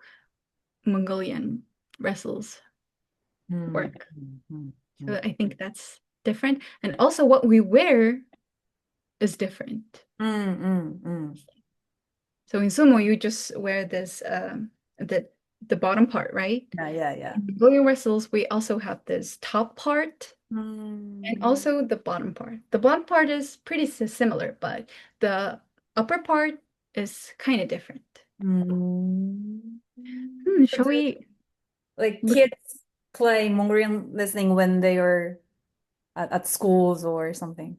Mongolian wrestles
Mm.
work.
Mm.
So
Mm.
I think that's different. And also what we wear is different.
Mm. Mm. Mm.
So in sumo, you just wear this the the bottom part, right?
Yeah, yeah, yeah.
In Mongolian wrestles, we also have this top part and
Mm.
also the bottom part. The bottom part is pretty similar, but the upper part is kind of different.
Mm. So
Shall
do
we
like
look?
kids play Mongolian listening when they are at schools or something?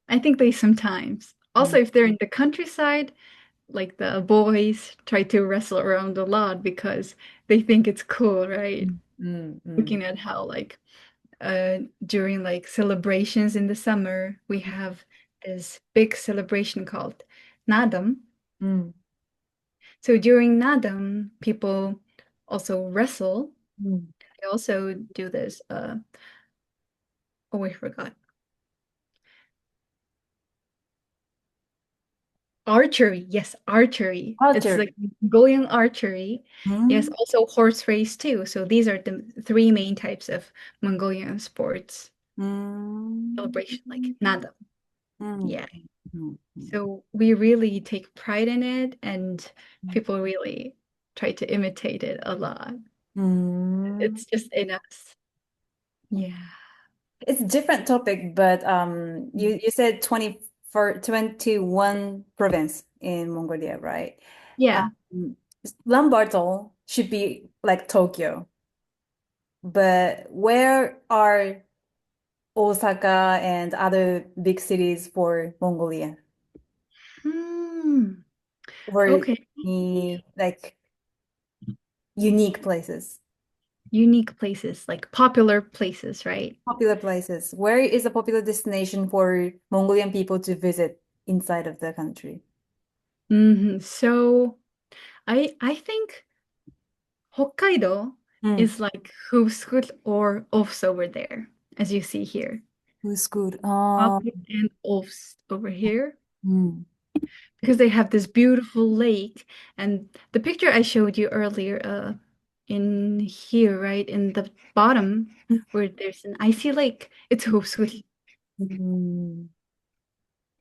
I think they sometimes. Also,
Mm.
if they're in the countryside, like the boys try to wrestle around a lot because they think it's cool, right?
Mm. Mm.
Looking at how like during like celebrations in the summer, we have this big celebration called Nadam.
Mm.
So during Nadam, people also wrestle.
Mm.
They also do this oh I forgot. Archery. Yes, archery. It's
Archery.
like Mongolian archery. Yes,
Mm.
also horse race too. So these are the three main types of Mongolian sports
Mm.
celebration, like Nadam.
Mm.
Yeah.
Mm.
So we really take pride in it, and people really try to imitate it a lot.
Mm.
It's just in us. Yeah.
It's a different topic, but you said 20 for 21 province in Mongolia, right?
Yeah.
Um, Ulaanbaatar should be like Tokyo, but where are Osaka and other big cities for Mongolia?
Hmm.
Or
Okay.
the like unique places,
Unique places, like popular places, right?
popular places. Where is a popular destination for Mongolian people to visit inside of the country?
So I think Hokkaido
Mm.
is like Huvskult or Ofs over there, as you see here.
Who's good?
Hopkut and Ofs over here.
Mm.
Because they have this beautiful lake. And the picture I showed you earlier, in here, right, in the bottom, where there's an icy lake, it's Hopsville.
Mm.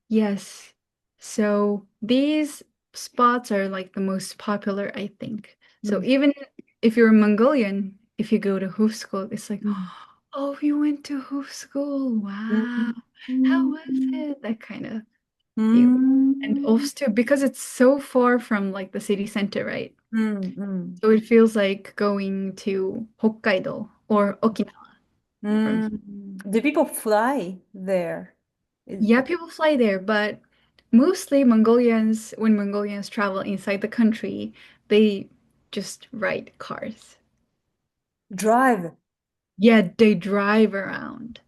Yes. So these spots are like the most popular, I think. So
Mm.
even if you're a Mongolian, if you go to hoof school, it's like,
Mm.
oh, you went to hoof school. Wow. How
Mm.
was it? That kind of feeling. And
Mm.
also because it's so far from like the city center, right?
Mm. Mm.
So it feels like going to Hokkaido or Okinawa from here.
Mm. Do people fly there?
Yeah, people fly there, but mostly Mongolians, when Mongolians travel inside the country, they just ride cars.
Drive.
Yeah, they drive around,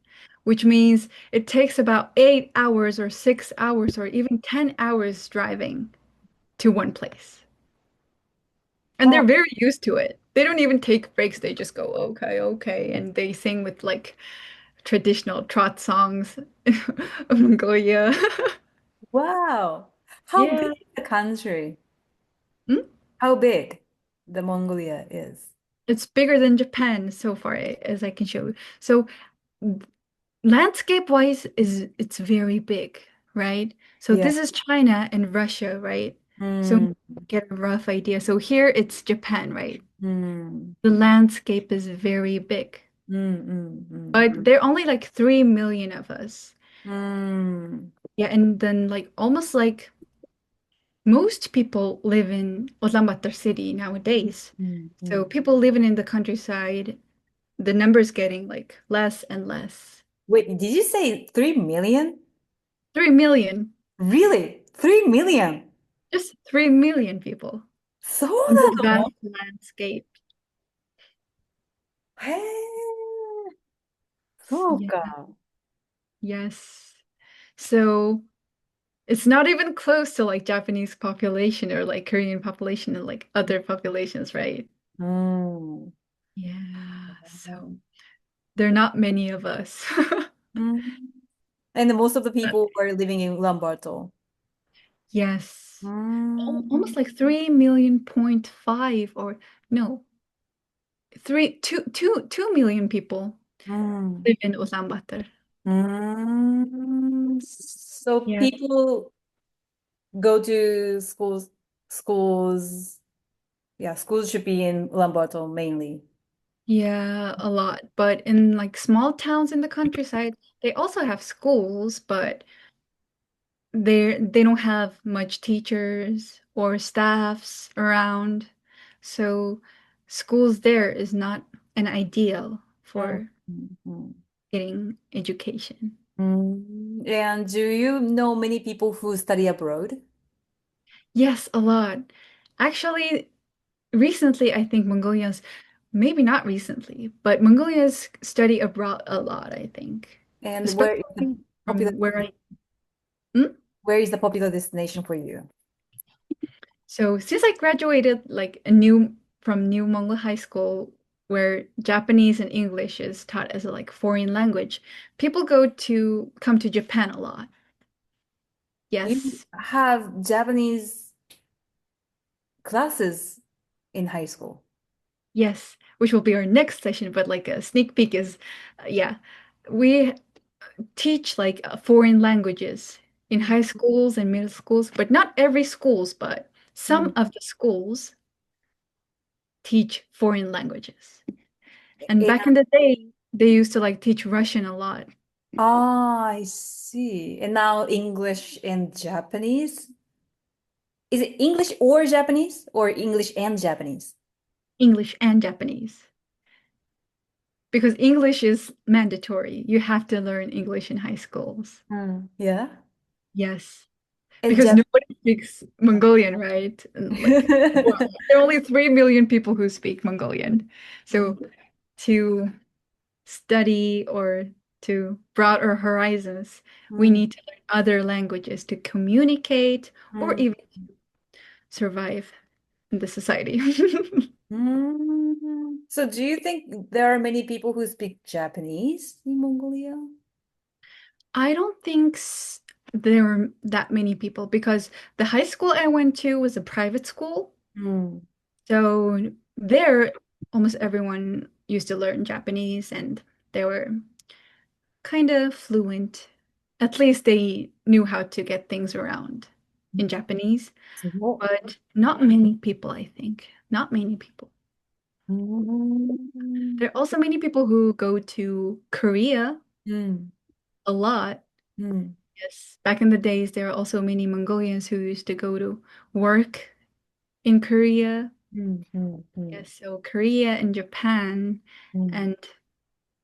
which means it takes about 8 hours or 6 hours or even 10 hours driving to one place. And
Oh,
they're very used to it. They don't even take breaks. They just go, okay, okay. And they sing with like traditional trot songs of Mongolia.
wow. How big
Yeah.
is the country?
Mm?
How big the Mongolia is?
It's bigger than Japan so far as I can show you. So landscape wise is it's very big, right? So
Yeah.
this is China and Russia, right? So
Mm.
get a rough idea. So here it's Japan, right?
Mm.
The landscape is very big. But there are only like 3 million of us.
うん。
Yeah, and then like almost like most people live in Ulaanbaatar city nowadays.
うんう
So
ん。
people living in the countryside, the number's getting like less and less.
Wait, did you say 3 million?
3 million,
Really? 3 million?
just 3 million people
そう
in
な
this vast
の？
landscape.
へえ、そうか。
Yeah, yes. So it's not even close to like Japanese population or like Korean population and like other populations, right?
うん。
Yeah, so there are not many of us.
うん。And most of the people were living in Lamberto.
Yes.
うん。
Almost like 3 million point five or no, 2 million people
うん。
live in Ulaanbaatar.
うん。So
Yeah.
people go to schools, yeah, schools should be in Lamberto mainly.
Yeah, a lot. But in like small towns in the countryside, they also have schools, but they don't have much teachers or staffs around. So schools there is not an ideal
うん。
for
うん。
getting education.
And do you know many people who study abroad?
Yes, a lot. Actually, recently, I think Mongolians, maybe not recently, but Mongolians study abroad a lot, I think.
And where is the
Especially
popular
from where I Hmm?
where is the popular destination for you?
So since I graduated like a new from New Mongol High School, where Japanese and English is taught as a like foreign language, people come to Japan a lot.
You
Yes,
have Japanese classes in high school.
yes, which will be our next session, but like a sneak peek is, yeah, we teach like foreign languages in high schools and middle schools, but not every schools, but some
Mm.
of the schools teach foreign languages. And
And,
back in the day, they used to like teach Russian a lot.
I see. And now English and Japanese? Is it English or Japanese or English and Japanese?
English and Japanese. Because English is mandatory. You have to learn English in high schools.
Yeah.
Yes.
And
Because
Jap
nobody speaks Mongolian, right? And like, well, there are only 3 million people who speak Mongolian. So to study or to broaden our horizons, we
Mm,
need to learn other languages to communicate or
mm,
even survive in the society.
So do you think there are many people who speak Japanese in Mongolia?
I don't think there were that many people because the high school I went to was a private school.
Mm,
So there, almost everyone used to learn Japanese and they were kind of fluent. At least they knew how to get things around in Japanese,
すごっ。
but not many people, I think. Not many people.
うん。
There are also many people who go to Korea
うん。
a lot.
うん。
Yes, back in the days, there are also many Mongolians who used to go to work in Korea.
うん。うん。うん。
Yes, so Korea and Japan
うん。
and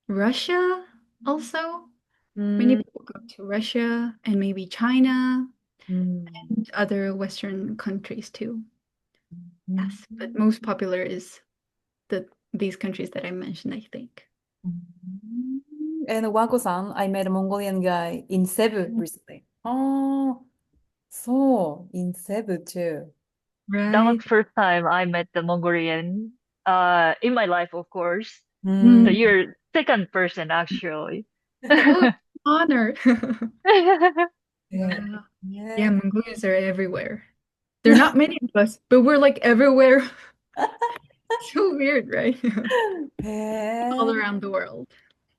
Russia also.
う
Many
ん。
people go to Russia and maybe China
うん。
and other Western countries too.
うん。
Yes, but most popular is these countries that I mentioned, I think.
And Wako-san, I met a Mongolian guy in Cebu recently. Oh, so in Cebu too.
That was
Right.
the first time I met the Mongolian in my life, of course. So
Hmm.
Mm.
you're second person actually.
Oh, honor.
Yeah.
Yeah. Yeah,
Yeah.
Mongolians are everywhere. There are not many of us, but we're like everywhere. So weird, right? All
Yeah.
around the world.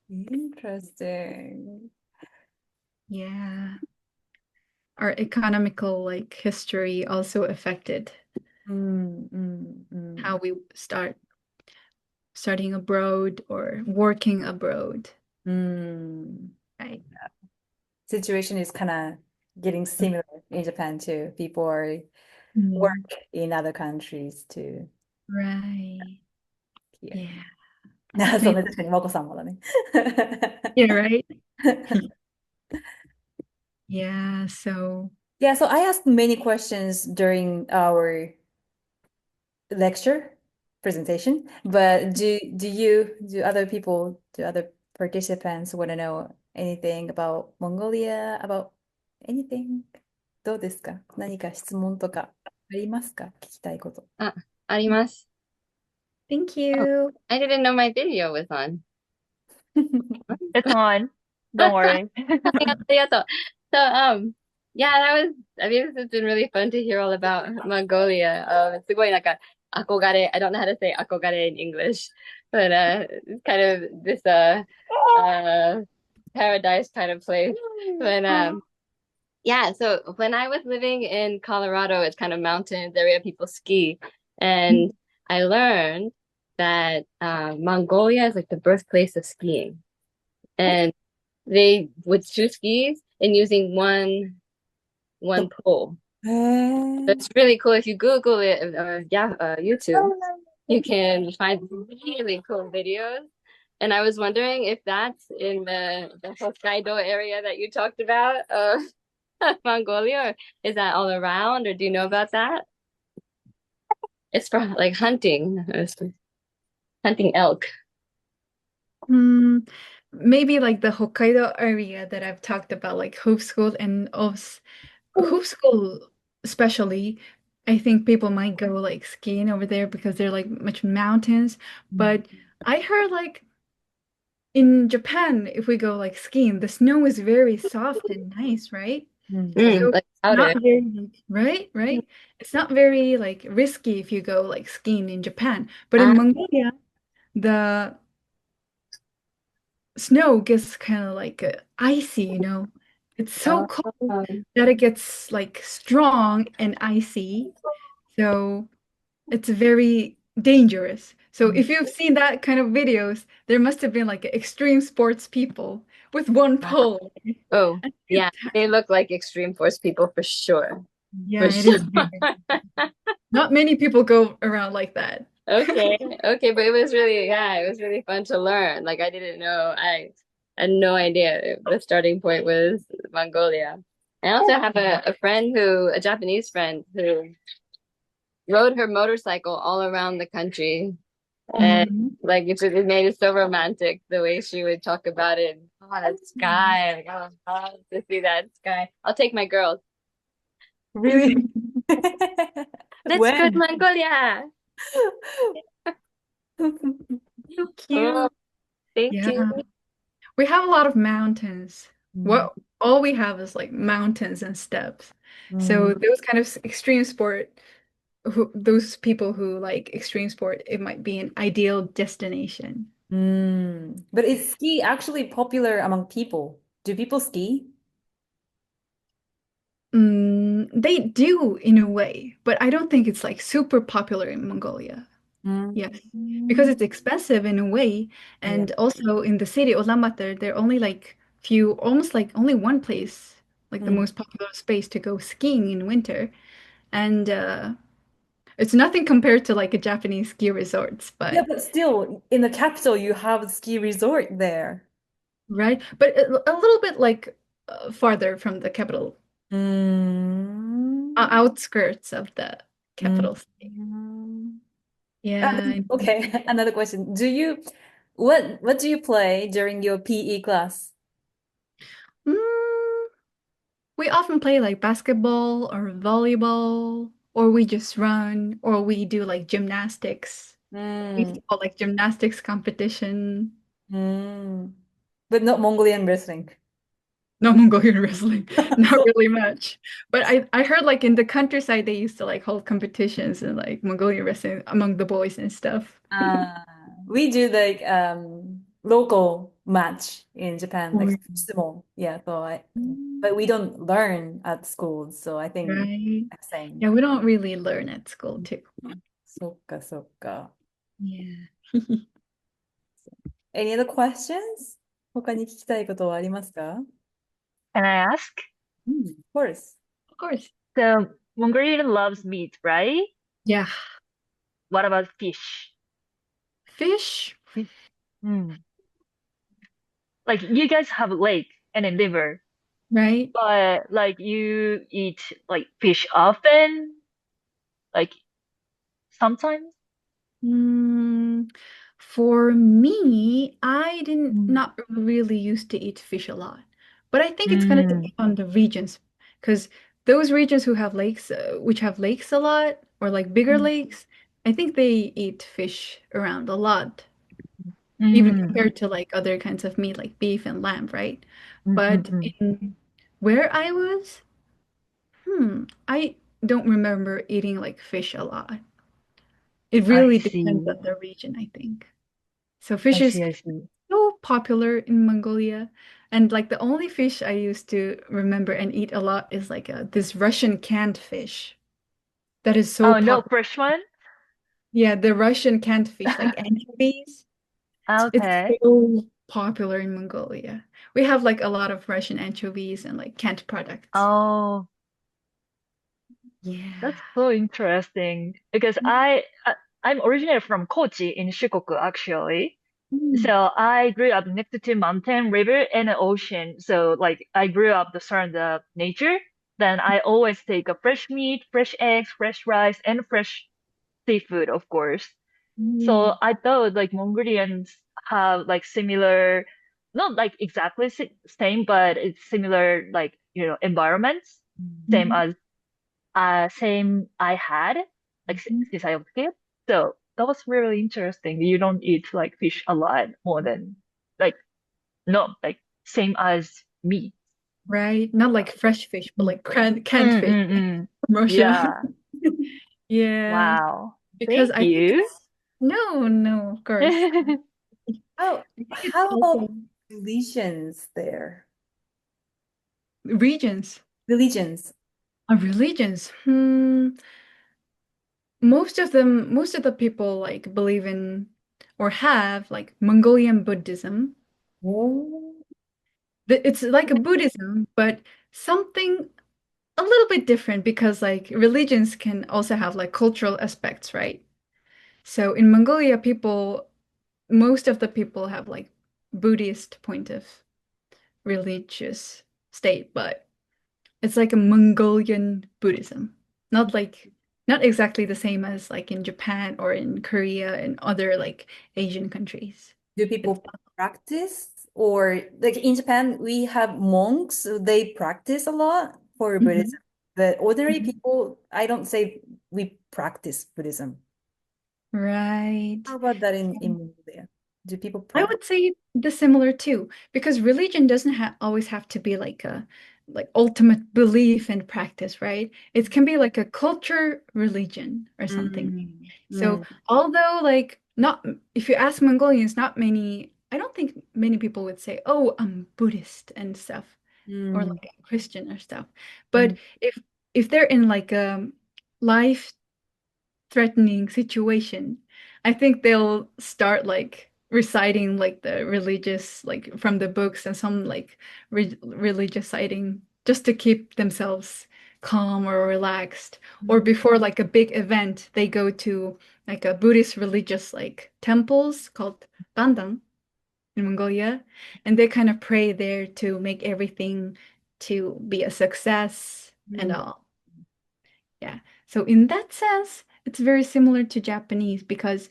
Interesting.
Yeah. Our economical like history also affected
Mm, mm, mm.
how we studying abroad or working abroad,
Mm.
right?
Situation is kind of getting similar in Japan too. People are
Mm.
work in other countries too.
Right.
Yeah.
Yeah.
そうね、確かに、まこさんもだね。
Yeah, right? Yeah, so
Yeah, so I asked many questions during our lecture presentation, but do other participants want to know anything about Mongolia, about anything? どうですか？何か質問とかありますか？聞きたいこと。
あります。
thank you.
I didn't know my video was on.
It's on. Don't worry.
ありがとう。So, yeah, I mean, this has been really fun to hear all about Mongolia. すごいなんか、憧れ、I don't know how to say 憧れ in English, but, it's kind of this, paradise kind of place. But, yeah, so when I was living in Colorado, it's kind of mountains area, people ski. And I learned that, Mongolia is like the birthplace of skiing. And they would shoot skis and using one pole.
へー
That's really cool. If you Google it, YouTube, you can find really cool videos. And I was wondering if that's in the Hokkaido area that you talked about, Mongolia, or is that all around, or do you know about that? It's for like hunting elk.
Maybe like the Hokkaido area that I've talked about, like Hope School and Hope School especially. I think people might go like skiing over there because they're like much mountains. But I heard like in Japan, if we go like skiing, the snow is very soft and nice, right? So
Like
it's not
powder.
very right. It's not very like risky if you go like skiing in Japan. But in Mongolia, the snow gets kind of like icy, you know. It's so cold that it gets like strong and icy. So it's very dangerous. So if you've seen that kind of videos, there must have been like extreme sports people with one pole.
Oh,
And
yeah, they look like extreme force people for sure.
yeah, it is very. Not many people go around like that.
Okay, but it was really fun to learn. Like I didn't know, I had no idea the starting point was Mongolia. I also have a Japanese friend who rode her motorcycle all around the country. And like it made it so romantic the way she would talk about it. Oh, that sky, like oh, I love to see that sky. I'll take my girls.
Really?
Let's go to
When?
Mongolia.
So
Oh,
cute.
thank
Yeah.
you.
We have a lot of mountains. What all we have is like mountains and steppes. So those kind of extreme sport, those people who like extreme sport, it might be an ideal destination.
But is ski actually popular among people? Do people ski?
They do in a way, but I don't think it's like super popular in Mongolia. Yes, because it's expensive in a way, and also in the city Ulaanbaatar, there are only like few, almost like only one place, like the most popular space to go skiing in winter, and it's nothing compared to like a Japanese ski resorts,
Yeah,
but
but still, in the capital, you have a ski resort there.
right, but a little bit like farther from the capital,
Mm.
outskirts of the capital city. Yeah.
Okay, another question. What do you play during your PE class?
Mm, we often play like basketball or volleyball, or we just run, or we do like gymnastics. We used to call like gymnastics competition.
But not Mongolian wrestling.
No Mongolian wrestling, not really much. But I heard like in the countryside they used to like hold competitions and like Mongolian wrestling among the boys and stuff.
We do like local match in Japan, like sumo. Yeah, but we don't learn at school, so I think
Right.
same.
Yeah, we don't really learn at school too.
そっかそっか。
Yeah.
Any other questions? 他に聞きたいことはありますか？
Can I ask?
Of course.
Of course.
So Mongolian loves meat, right?
Yeah.
What about fish?
Fish.
Hmm. Like you guys have lake and a liver,
Right?
but like you eat like fish often, like sometimes?
For me, I didn't
Mm.
not really used to eat fish a lot, but I think it's gonna
Mm.
depend on the regions, because those regions who have lakes, which have lakes a lot, or like bigger
Mm.
lakes, I think they eat fish around a lot, even
Mm.
compared to like other kinds of meat like beef and lamb, right?
Mm, mm,
But
mm.
in where I was, I don't remember eating like fish a lot. It
I
really depends
see.
on the region, I think. So fish
I
is
see. I see.
so popular in Mongolia. And like the only fish I used to remember and eat a lot is like this Russian canned fish that is so
Oh, no,
popular.
fresh one?
Yeah, the Russian canned fish, like anchovies. It's
Okay.
so popular in Mongolia. We have like a lot of Russian anchovies and like canned products.
Oh,
Yeah.
that's so interesting because I'm originally from Kochi in Shikoku actually.
Mm.
So I grew up next to mountain, river, and an ocean. So like I grew up the surround the nature. Then I always take a fresh meat, fresh eggs, fresh rice, and fresh seafood, of course. So
Mm.
I thought like Mongolians have like similar, not like exactly same, but it's similar like environments, same
Mhm.
as same I had like
Mhm.
since I was a kid. So that was really interesting. You don't eat like fish a lot more than like not like same as me.
Right? Not like fresh fish, but like canned
Mm,
fish
mm, mm.
from Russia.
Yeah.
Yeah.
Wow.
Because
Thank
I think
you.
it's no, of course.
How,
I think it's
how
also
about religions there?
regions.
Religions.
Religions. Most of the people like believe in or have like Mongolian Buddhism.
Oh.
It's like a Buddhism, but something a little bit different because like religions can also have like cultural aspects, right? So in Mongolia, most of the people have like Buddhist point of religious state, but it's like a Mongolian Buddhism. Not like not exactly the same as like in Japan or in Korea and other like Asian countries.
Do
It's
people practice? Or like in Japan, we have monks, so they practice a lot for
Mhm.
Buddhism. But ordinary
Mhm.
people, I don't say we practice Buddhism.
Right.
How about that in Mongolia? Do people
I
practice?
would say the similar too, because religion doesn't ha always have to be like a like ultimate belief and practice, right? It can be like a culture religion or something.
Mm,
So
mm,
although like not if you ask Mongolians, not many I don't think many people would say, "Oh, I'm Buddhist and stuff," or
mm,
like a Christian or stuff.
mm,
But if they're in like a life threatening situation, I think they'll start like reciting like the religious like from the books and some like religious citing just to keep themselves calm or relaxed. Or
mm,
before like a big event, they go to like a Buddhist religious like temples called Bandang in Mongolia, and they kind of pray there to make everything to be a success and
mm,
all. Yeah. So in that sense, it's very similar to Japanese because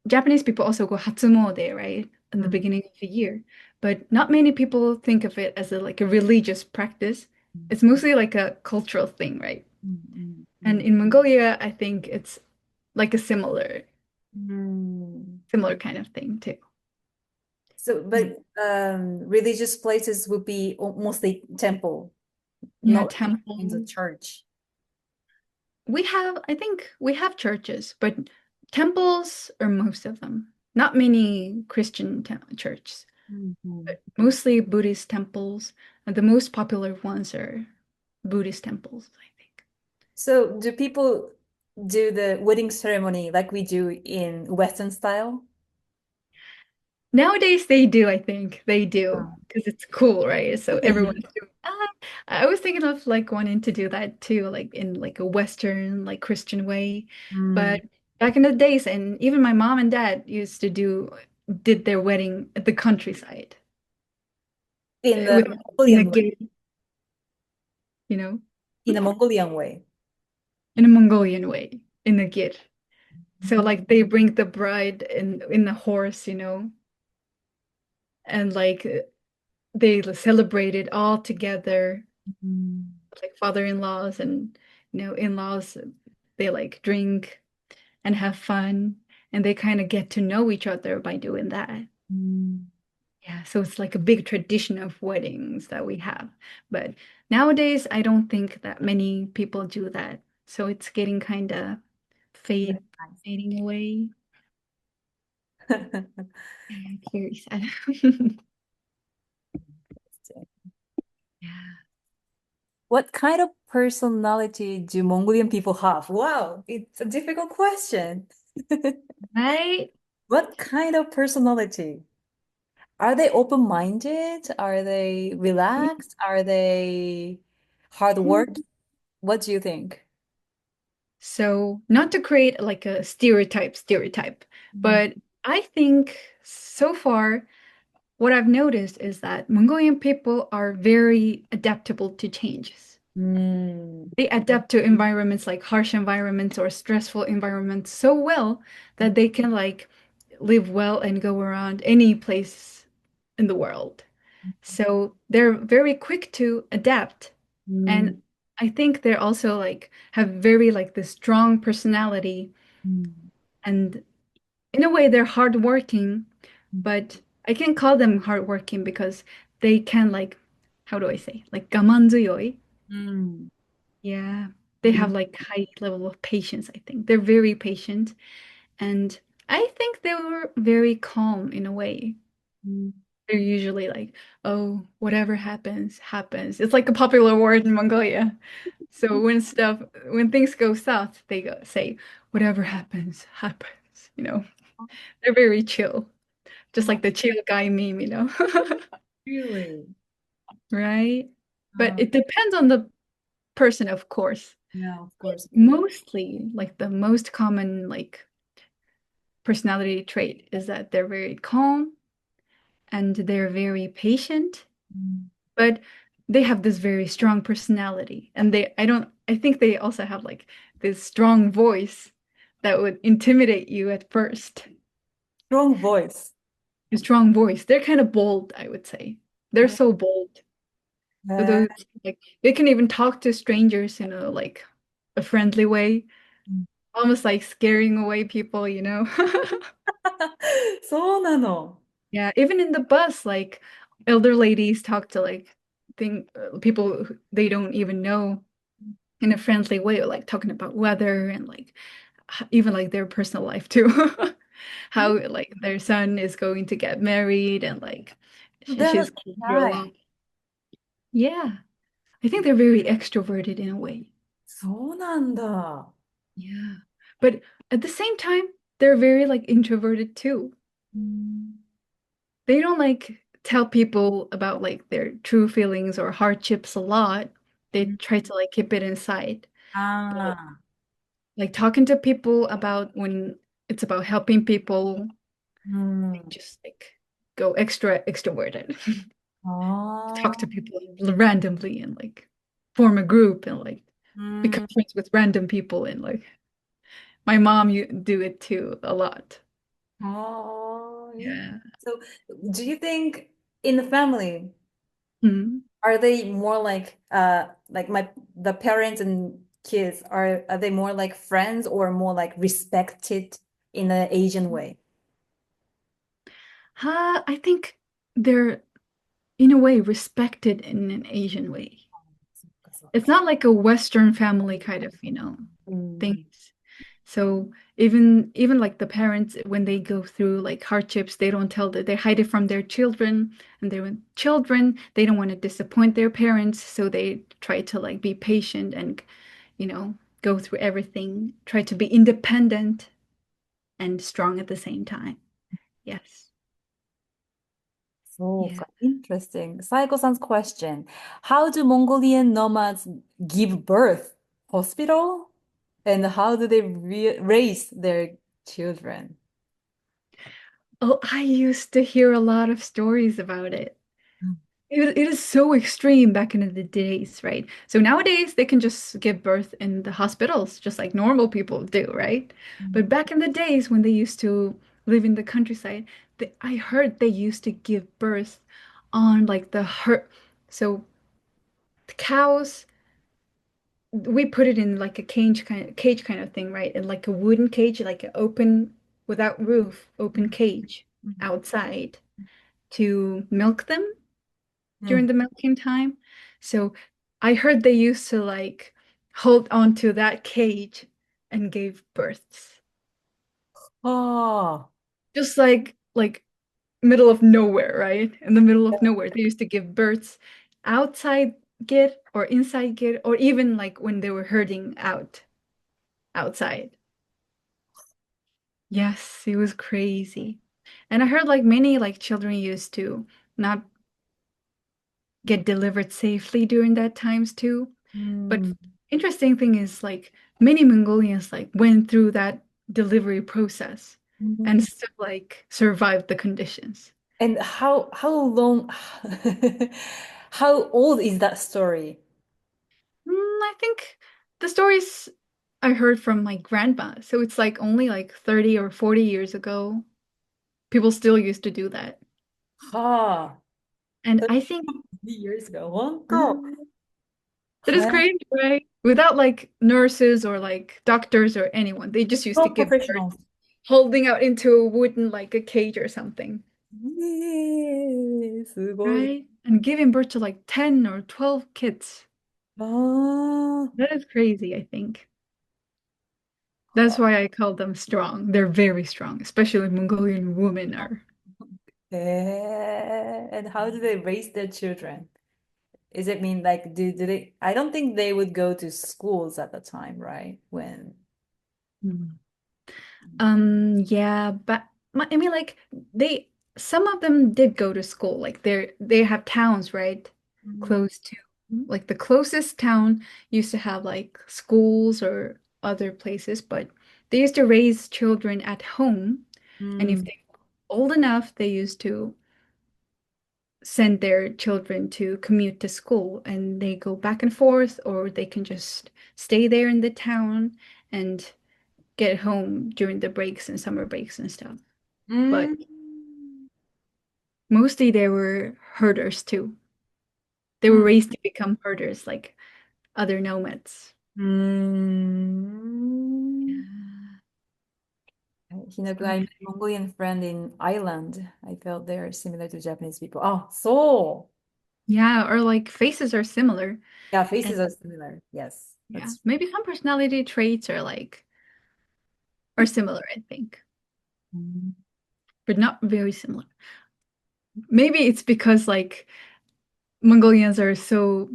Japanese people also go Hatsumode, right? In the
mm,
beginning of the year. But not many people think of it as a like a religious practice. It's mostly like a cultural thing, right?
mm,
And
mm,
in Mongolia, I think it's like a
mm.
similar kind of thing too.
So,
Mm.
but religious places would be mostly temple,
Yeah,
not in the
temple.
church.
I think we have churches, but temples are most of them. Not many Christian churches.
Mhm.
But mostly Buddhist temples, and the most popular ones are Buddhist temples, I think.
So, do people do the wedding ceremony like we do in Western style?
Nowadays they do, I think. They do.
Oh.
Because it's cool, right? So
Yeah.
everyone's doing I was thinking of like wanting to do that too, like in like a Western, like Christian way.
Mm.
But back in the days, and even my mom and dad used to did their wedding at the countryside
In the
with in a
Mongolian way.
gate, you know,
In the Mongolian way.
in a Mongolian way, in a gate. So like they bring the bride in the horse, and like they celebrate it all together,
Mm.
like father-in-laws and in-laws. They like drink and have fun, and they kind of get to know each other by doing that.
Mm.
Yeah, so it's like a big tradition of weddings that we have. But nowadays, I don't think that many people do that. So it's getting kind of fading away. Yeah, very sad. Yeah.
What kind of personality do Mongolian people have? Wow, it's a difficult question.
Right?
What kind of personality? Are they open-minded? Are they relaxed? Are they hard work? What do you think?
So, not to create like a stereotype,
Mm.
but I think so far what I've noticed is that Mongolian people are very adaptable to changes.
Mm.
They adapt to environments like harsh environments or stressful environments so well that they can like live well and go around any place in the world. So they're very quick to adapt.
Mm.
And I think they're also like have very like this strong personality.
Mm.
And in a way they're hardworking, but I can't call them hardworking because they can like, how do I say? Like gamanzuyoi.
Mm.
Yeah. They have like high level of patience, I think. They're very patient. And I think they were very calm in a way.
Mm.
They're usually like, oh, whatever happens, happens. It's like a popular word in Mongolia. So when things go south, they say, whatever happens, happens. They're very chill, just
Oh,
like the chill guy meme.
really?
Right? But
Oh,
it depends on the person, of course.
yeah, of course.
Mostly, like the most common like personality trait is that they're very calm and they're very patient,
Mm.
but they have this very strong personality. And I think they also have like this strong voice that would intimidate you at first.
Strong voice.
A strong voice. They're kind of bold, I would say. They're
Oh,
so bold.
yeah.
Those like they can even talk to strangers in a like a friendly way, almost like scaring away people.
そうなの。
Yeah, even in the bus, like elder ladies talk to like people they don't even know in a friendly way, like talking about weather and like even like their personal life too. How like their son is going to get married and like
They're
she's
not
going through a
shy.
lot. Yeah, I think they're very extroverted in a way.
そうなんだ。
Yeah. But at the same time, they're very like introverted too.
うん。
They don't like tell people about like their true feelings or hardships a lot. They try to like keep it inside. But
あ
like talking to people about when it's about helping people,
あ、うん。
just like go extroverted.
あ
Talk
あ、
to people randomly and like form a group and like
う
become
ん。
friends with random people and like my mom you do it too a lot.
Oh, yeah.
Yeah.
So, do you think in the family,
Mm.
are they more like the parents and kids are they more like friends or more like respected in an Asian way?
I think they're in a way respected in an Asian way.
そっかそっ
It's
か。
not like a Western family kind of,
うん。
things. So even like the parents when they go through like hardships, they don't tell that they hide it from their children, and their children, they don't want to disappoint their parents, so they try to like be patient and, you know, go through everything, try to be independent and strong at the same time. Yes. Yeah.
Interesting. Saiko-san's question. How do Mongolian nomads give birth? Hospital? And how do they raise their children?
Oh, I used to hear a lot of stories about it. It is so extreme back in the days, right? So nowadays they can just give birth in the hospitals, just like normal people do, right? But back in the days when they used to live in the countryside, I heard they used to give birth on like the herd. So the cows, we put it in like a cage kind of thing, right? And like a wooden cage, like an open without roof, open cage outside to milk them during
Mm.
the milking time. So I heard they used to like hold on to that cage and gave births.
Oh,
Just like middle of nowhere, right? In the middle of nowhere. They used to give births outside git or inside git or even like when they were herding outside. Yes, it was crazy. And I heard like many like children used to not get delivered safely during that times too. But
mm.
interesting thing is like many Mongolians like went through that delivery process and
Mm.
still like survived the conditions.
And how long how old is that story?
I think the stories I heard from my grandma, so it's like only like 30 or 40 years ago. People still used to do that.
Ha,
And
30
I think
years ago. 本当。
mm, that is crazy, right? Without like nurses or like doctors or anyone, they just used to
No
give birth,
professionals.
holding out into a wooden like a cage or something,
すごい。
right? And giving birth to like 10 or 12 kids.
ああ。
That is crazy, I think. That's why I call them strong. They're very strong, especially Mongolian women are.
And how do they raise their children? Is it mean like do they I don't think they would go to schools at the time, right? When
Mm. Yeah, but I mean, like some of them did go to school. Like they have towns, right?
mm,
Close to like the closest town used to have like schools or other places, but they used to raise children at home. And if
mm,
they were old enough, they used to send their children to commute to school and they go back and forth, or they can just stay there in the town and get home during the breaks and summer breaks and stuff. But
mm,
mostly they were herders too. They were
mm,
raised to become herders like other nomads.
mm.
Yeah.
Hinoku, I
Okay.
met a Mongolian friend in Ireland. I felt they're similar to Japanese people. Oh, so
Yeah, or like faces are similar.
yeah,
And
faces are similar. Yes,
yeah,
that's
maybe some personality traits are similar, I think,
mm,
but not very similar. Maybe it's because like Mongolians are so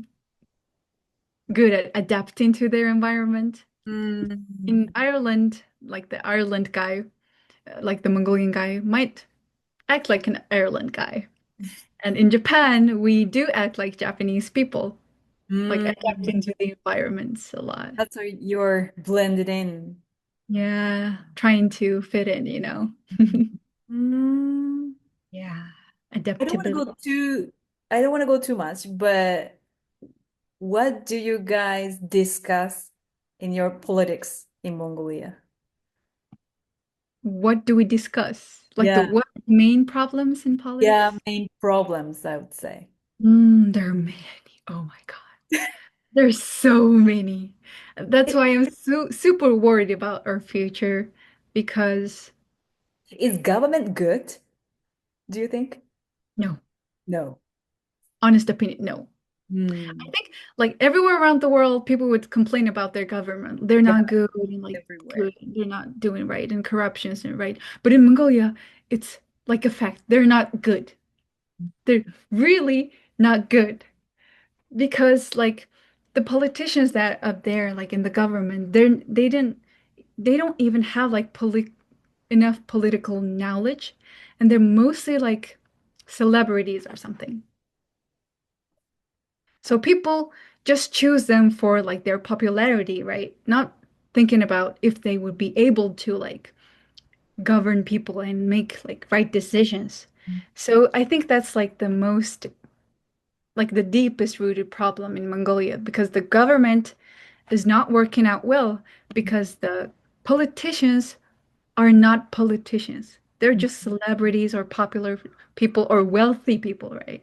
good at adapting to their environment.
mm,
In Ireland, like the Ireland guy, like the Mongolian guy, might act like an Ireland guy. And in Japan, we do act like Japanese people, like
mm.
adapting to the environments a lot.
That's why you're blended in.
Yeah, trying to fit in.
Mm.
Yeah,
I don't want to
adaptability.
go too, I don't want to go too much, but what do you guys discuss in your politics in Mongolia?
What do we discuss? Like the
Yeah,
what main problems in
yeah,
politics?
main problems, I would say.
There are many. Oh my God. There's so many. That's why I'm super worried about our future because
Is government good, do you think?
no,
No.
honest opinion, no. I
Hmm.
think like everywhere around the world, people would complain about their government. They're
Yeah,
not good and like
everywhere.
good. They're not doing right and corruption isn't right. But in Mongolia, it's like a fact. They're not good. They're really not good because like the politicians that are there, like in the government, they don't even have like enough political knowledge, and they're mostly like celebrities or something. So people just choose them for like their popularity, right? Not thinking about if they would be able to like govern people and make like right decisions. So I think that's like the most like the deepest rooted problem in Mongolia because the government is not working out well because the politicians are not politicians. They're just celebrities or popular people or wealthy people, right?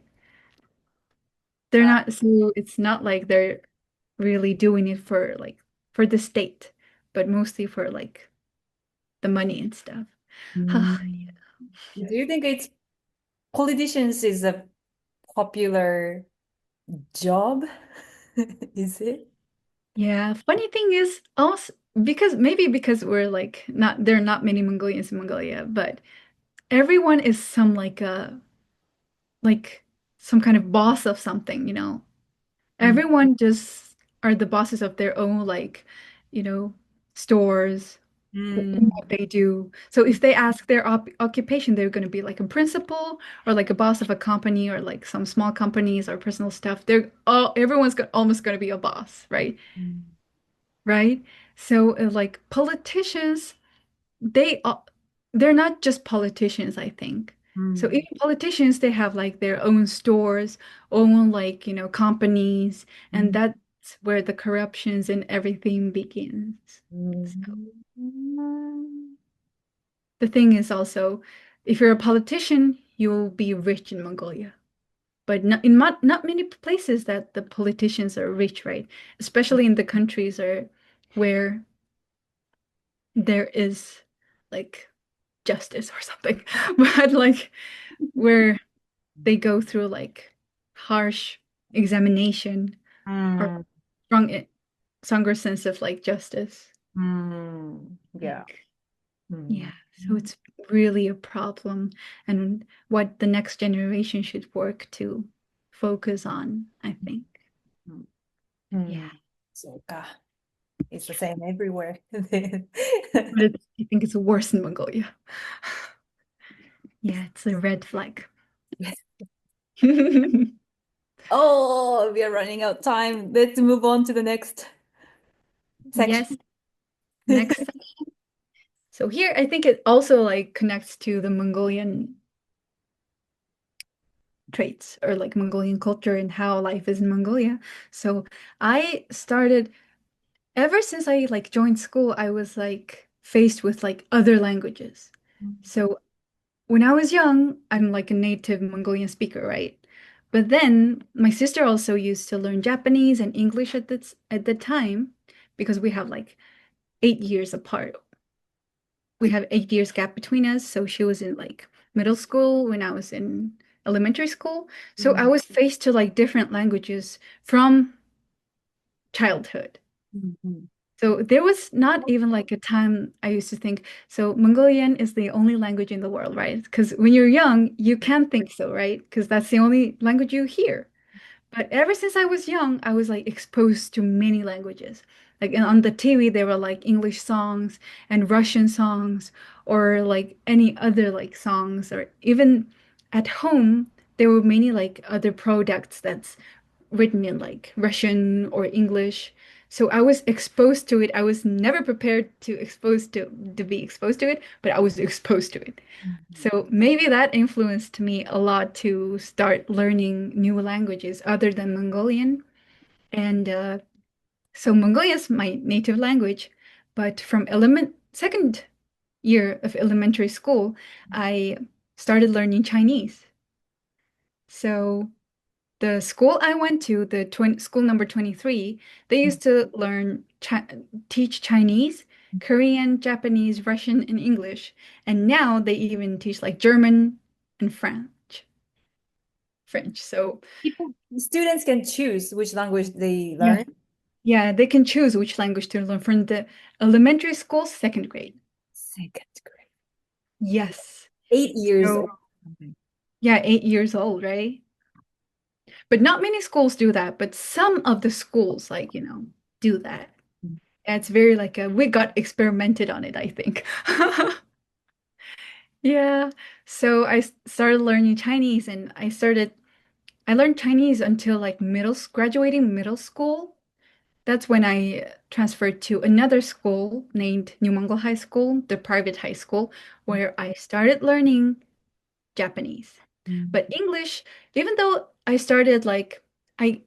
They're
Uh,
not, so it's not like they're really doing it for like for the state, but mostly for like the money and stuff.
mm. Do you think it's politicians is a popular job? Is it?
Yeah, funny thing is also because maybe because we're like not there are not many Mongolians in Mongolia, but everyone is some like some kind of boss of something, you know.
Mm.
Everyone just are the bosses of their own like, you know, stores,
Mm.
what they do. So if they ask their op occupation, they're going to be like a principal or like a boss of a company or like some small companies or personal stuff. They're all everyone's go almost going to be a boss, right?
Mm.
Right? So like politicians, they are, they're not just politicians, I think. So
Mm.
even politicians, they have like their own stores, own like, you know, companies, and
Mm.
that's where the corruptions and everything begins. So
Mm.
the thing is also, if you're a politician, you will be rich in Mongolia. But not many places that the politicians are rich, right? Especially in the countries or where there is like justice or something. But like where they go through like harsh examination or
Mm.
strong stronger sense of like justice.
Mm. Yeah.
Like,
Mm.
yeah, so it's really a problem and what the next generation should work to focus on, I think.
Mm.
Yeah.
Mm. So, it's the same everywhere.
But I think it's worse in Mongolia. Yeah, it's a red flag.
Oh, we are running out of time. Let's move on to the next section.
Yes, next. So here I think it also like connects to the Mongolian traits or like Mongolian culture and how life is in Mongolia. So I started ever since I like joined school, I was like faced with like other languages. So when I was young, I'm like a native Mongolian speaker, right? But then my sister also used to learn Japanese and English at the time because we have like 8 years apart. We have 8 years gap between us. So she was in like middle school when I was in elementary school. So I was faced to like different languages from childhood.
Mhm.
So there was not even like a time I used to think, so Mongolian is the only language in the world, right? Because when you're young, you can think so, right? Because that's the only language you hear. But ever since I was young, I was like exposed to many languages. Like on the TV, there were like English songs and Russian songs, or like any other like songs, or even at home, there were many like other products that's written in like Russian or English. So I was exposed to it. I was never prepared to be exposed to it, but I was exposed to it. So maybe that influenced me a lot to start learning new languages other than Mongolian. And so Mongolian is my native language, but from second year of elementary school, I started learning Chinese. So the school I went to, the school number 23, they used to teach Chinese, Korean, Japanese, Russian, and English. And now they even teach like German and French. So
Students can choose which language they
yeah,
learn.
yeah, they can choose which language to learn from the elementary school, second grade.
Second grade.
Yes.
8 years
So
old.
yeah, 8 years old, right? But not many schools do that, but some of the schools like, you know, do that. Yeah, it's very like we got experimented on it, I think. Yeah. So started learning Chinese and I learned Chinese until like graduating middle school. That's when I transferred to another school named New Mongol High School, the private high school, where I started learning Japanese. But English, even though I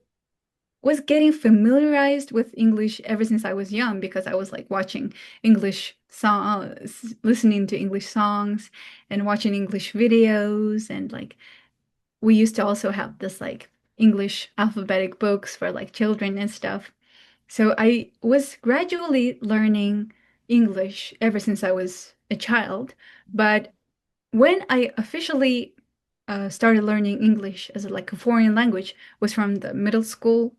was getting familiarized with English ever since I was young because I was like watching English songs, listening to English songs and watching English videos. And like we used to also have this like English alphabetic books for like children and stuff. So I was gradually learning English ever since I was a child. But when I officially started learning English as like a foreign language was from the middle school,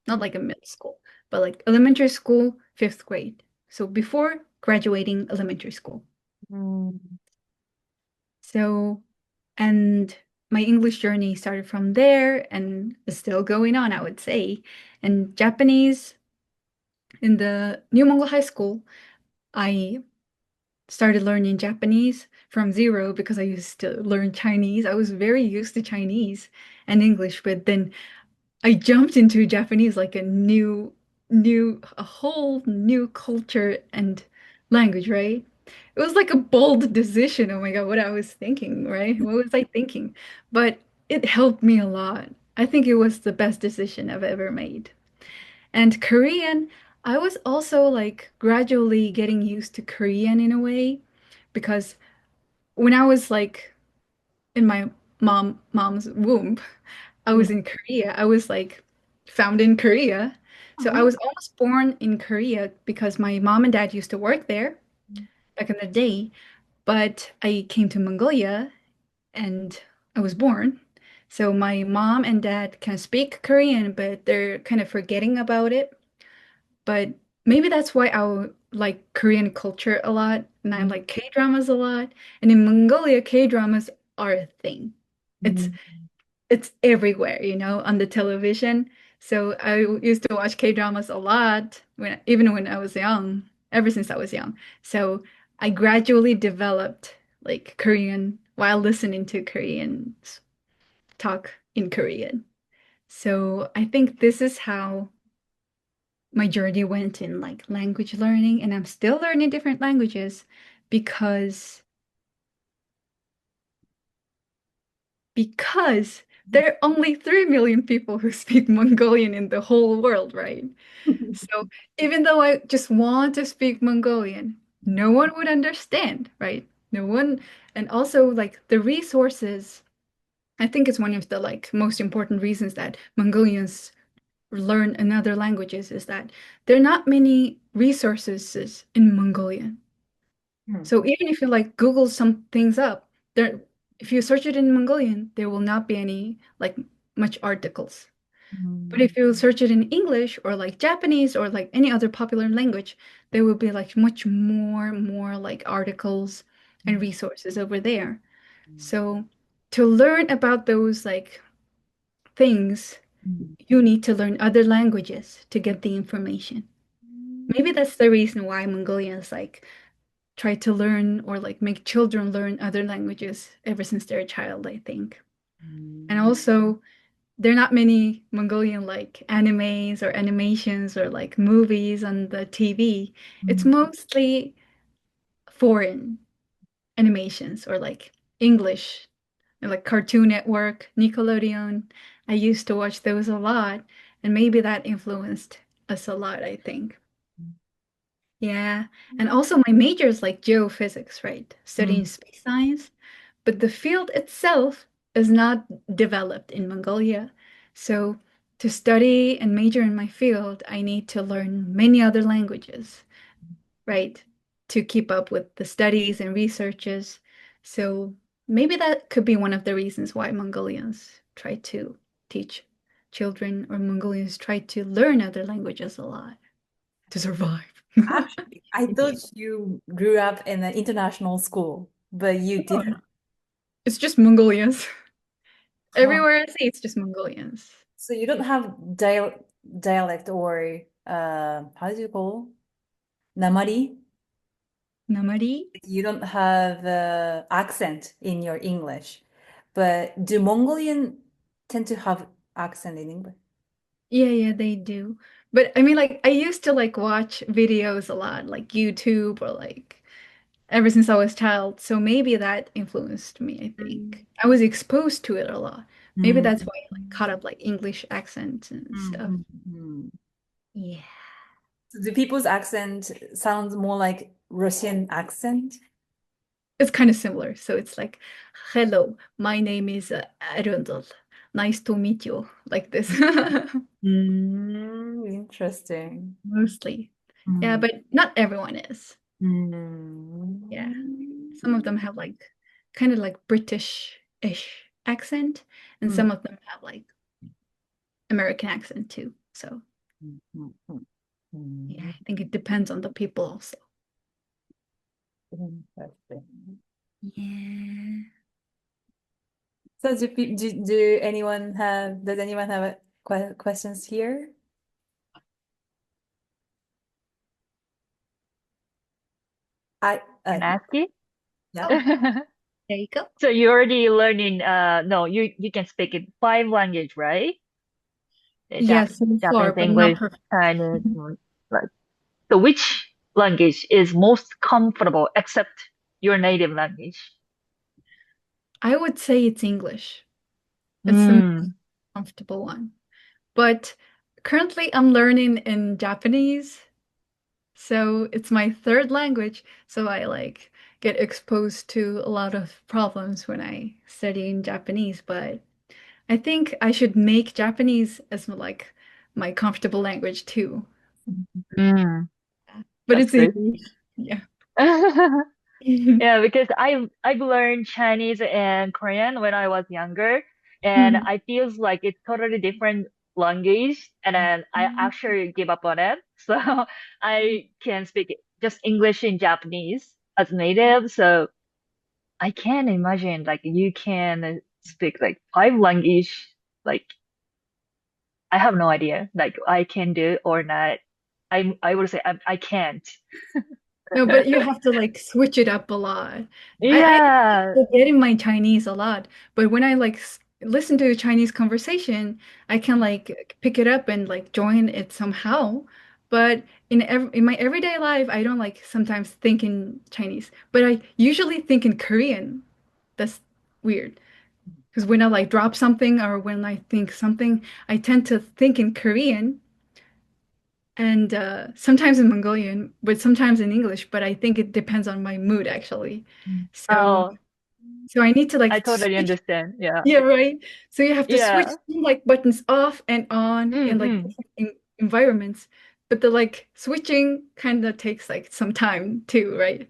not like a middle school, but like elementary school, fifth grade. So before graduating elementary school.
Mm.
So, and my English journey started from there and is still going on, I would say. And Japanese in the New Mongol High School, I started learning Japanese from zero because I used to learn Chinese. I was very used to Chinese and English, but then I jumped into Japanese like a whole new culture and language, right? It was like a bold decision. Oh my God, what I was thinking, right? What was I thinking? But it helped me a lot. I think it was the best decision I've ever made. And Korean, I was also like gradually getting used to Korean in a way because when I was like in my mom's womb, I
Yeah.
was in Korea. I was like found in Korea. So I
Uh-huh.
was almost born in Korea because my mom and dad used to work there back in the day. But I came to Mongolia and I was born. So my mom and dad can speak Korean, but they're kind of forgetting about it. But maybe that's why I like Korean culture a lot and I like K-dramas a lot. And in Mongolia, K-dramas are a thing. It's
Mm.
it's everywhere, on the television. So I used to watch K-dramas a lot even when I was young, ever since I was young. So I gradually developed like Korean while listening to Koreans talk in Korean. So I think this is how my journey went in like language learning, and I'm still learning different languages because because there are only 3 million people who speak Mongolian in the whole world, right? So even though I just want to speak Mongolian, no one would understand, right? No one, and also like the resources, I think it's one of the like most important reasons that Mongolians learn another languages is that there are not many resources in Mongolian.
Hmm.
So even if you like Google some things up, there if you search it in Mongolian, there will not be any like much articles. But
Mm.
if you search it in English or like Japanese or like any other popular language, there will be like much more like articles and resources over there. So to learn about those like things,
Mm.
you need to learn other languages to get the information. Maybe that's the reason why Mongolians like try to learn or like make children learn other languages ever since they're a child, I think. And
Mm.
also, there are not many Mongolian like animes or animations or like movies on the TV. It's
Mm.
mostly foreign animations or like English, like Cartoon Network, Nickelodeon. I used to watch those a lot, and maybe that influenced us a lot, I think. Yeah. And also my major is like geophysics, right? Studying
Mm.
space science. But the field itself is not developed in Mongolia. So to study and major in my field, I need to learn many other languages, right? To keep up with the studies and researches. So maybe that could be one of the reasons why Mongolians try to teach children or Mongolians try to learn other languages a lot to survive.
Actually, I thought you grew up in an international school, but you didn't.
It's just Mongolians.
Huh.
Everywhere I see, it's just Mongolians.
So you don't have dialect or how do you call? Namari?
Namari?
You don't have accent in your English, but do Mongolian tend to have accent in English?
Yeah, they do. But I mean, like, I used to like watch videos a lot, like YouTube or like ever since I was a child. So maybe that influenced me, I think. I was exposed to it a lot. Maybe that's why I like caught up like English accents and stuff. Yeah.
So do people's accent sound more like Russian accent?
It's kind of similar. So it's like, hello, my name is Arundel. Nice to meet you. Like this.
Interesting.
Mostly. Yeah, but not everyone is. Yeah. Some of them have like kind of like British-ish accent, and some of them have like American accent too. So yeah, I think it depends on the people also.
Interesting.
Yeah.
So do anyone have, does anyone have questions here?
Can I ask you?
Yeah.
There you go.
So you're already learning, no, you can speak in 5 languages, right?
Yeah, so far,
Japanese,
but not
English,
perfect.
Chinese, like, so which language is most comfortable except your native language?
I would say it's English. It's the most
Mm.
comfortable one. But currently I'm learning in Japanese. So it's my third language, so I like get exposed to a lot of problems when I study in Japanese, but I think I should make Japanese as like my comfortable language too.
Mm.
But
That's
it's
good.
English. Yeah.
Yeah, because I've learned Chinese and Korean when I was younger, and
Mhm.
I feels like it's totally different language, and then I actually give up on it. So I can speak just English and Japanese as native. So I can imagine like you can speak like 5 language. Like I have no idea. Like I can do or not. I would say I can't.
No, but you have to like switch it up a lot. I
Yeah,
forget in my Chinese a lot, but when I like listen to a Chinese conversation, I can like pick it up and like join it somehow. But in my everyday life, I don't like sometimes think in Chinese, but I usually think in Korean. That's weird. Because when I like drop something or when I think something, I tend to think in Korean and sometimes in Mongolian, but sometimes in English. But I think it depends on my mood actually. So
oh,
so I need to
I
like
totally
switch.
understand. Yeah.
Yeah, right. So you have to switch
Yeah.
some, like buttons off and on in like
Mm-mm.
different environments. But the like switching kind of takes like some time too, right?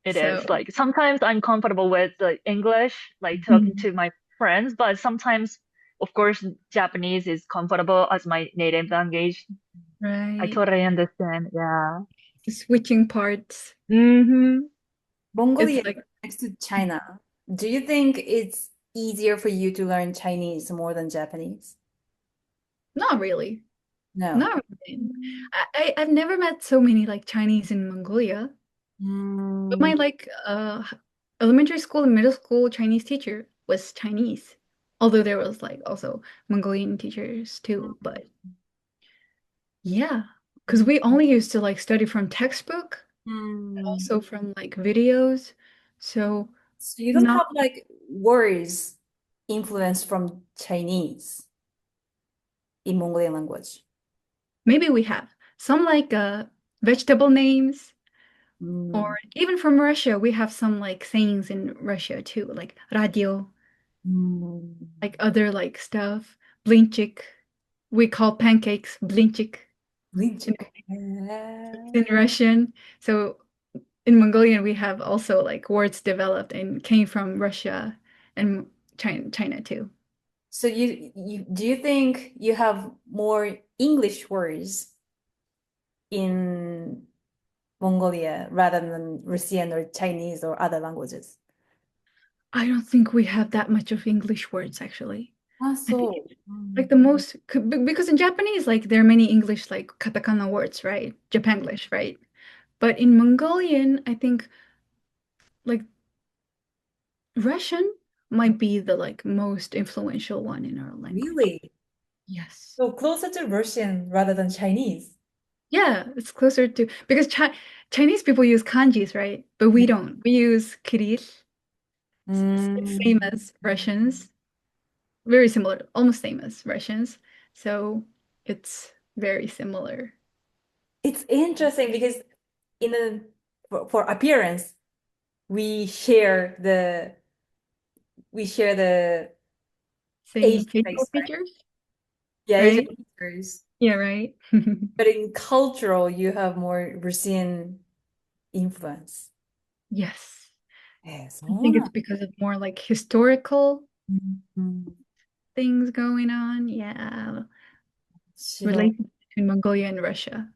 It
So
is like sometimes I'm comfortable with the English, like talking
Mhm.
to my friends, but sometimes, of course, Japanese is comfortable as my native language. I
Right.
totally understand. Yeah.
The switching parts.
Mm-hmm.
It's
Mongolia
like
next to China. Do you think it's easier for you to learn Chinese more than Japanese?
not really.
No.
Not really. I've never met so many like Chinese in Mongolia. But my
Mm,
like elementary school and middle school Chinese teacher was Chinese. Although there was like also Mongolian teachers too, but yeah, because we only used to like study from textbook,
mm.
also from like videos. So
So you don't
not
have like words influenced from Chinese in Mongolian language.
maybe we have some like vegetable names,
Mm,
or even from Russia, we have some like sayings in Russia too, like radio,
mm.
like other like stuff. Blinchik. We call pancakes blinchik in,
Linchik.
in Russian. So in Mongolian, we have also like words developed and came from Russia and China too.
So you do you think you have more English words in Mongolia rather than Russian or Chinese or other languages?
I don't think we have that much of English words actually.
Ah,
I think
so.
like the most because in Japanese, like there are many English like katakana words, right? Japanglish, right? But in Mongolian, I think like Russian might be the like most influential one in our language.
Really?
Yes.
So closer to Russian rather than Chinese.
Yeah, it's closer to because Chinese people use kanjis, right? But we don't. We use kirill, same as Russians. Very similar, almost same as Russians. So it's very similar.
It's interesting because in for appearance, we share the
Same
Asian
facial
face, right?
features,
Yeah, Asian
right?
features.
Yeah, right.
But in cultural, you have more Russian influence.
Yes.
Yes.
I think it's because of more like historical things going on. Yeah. Relations between Mongolia and Russia.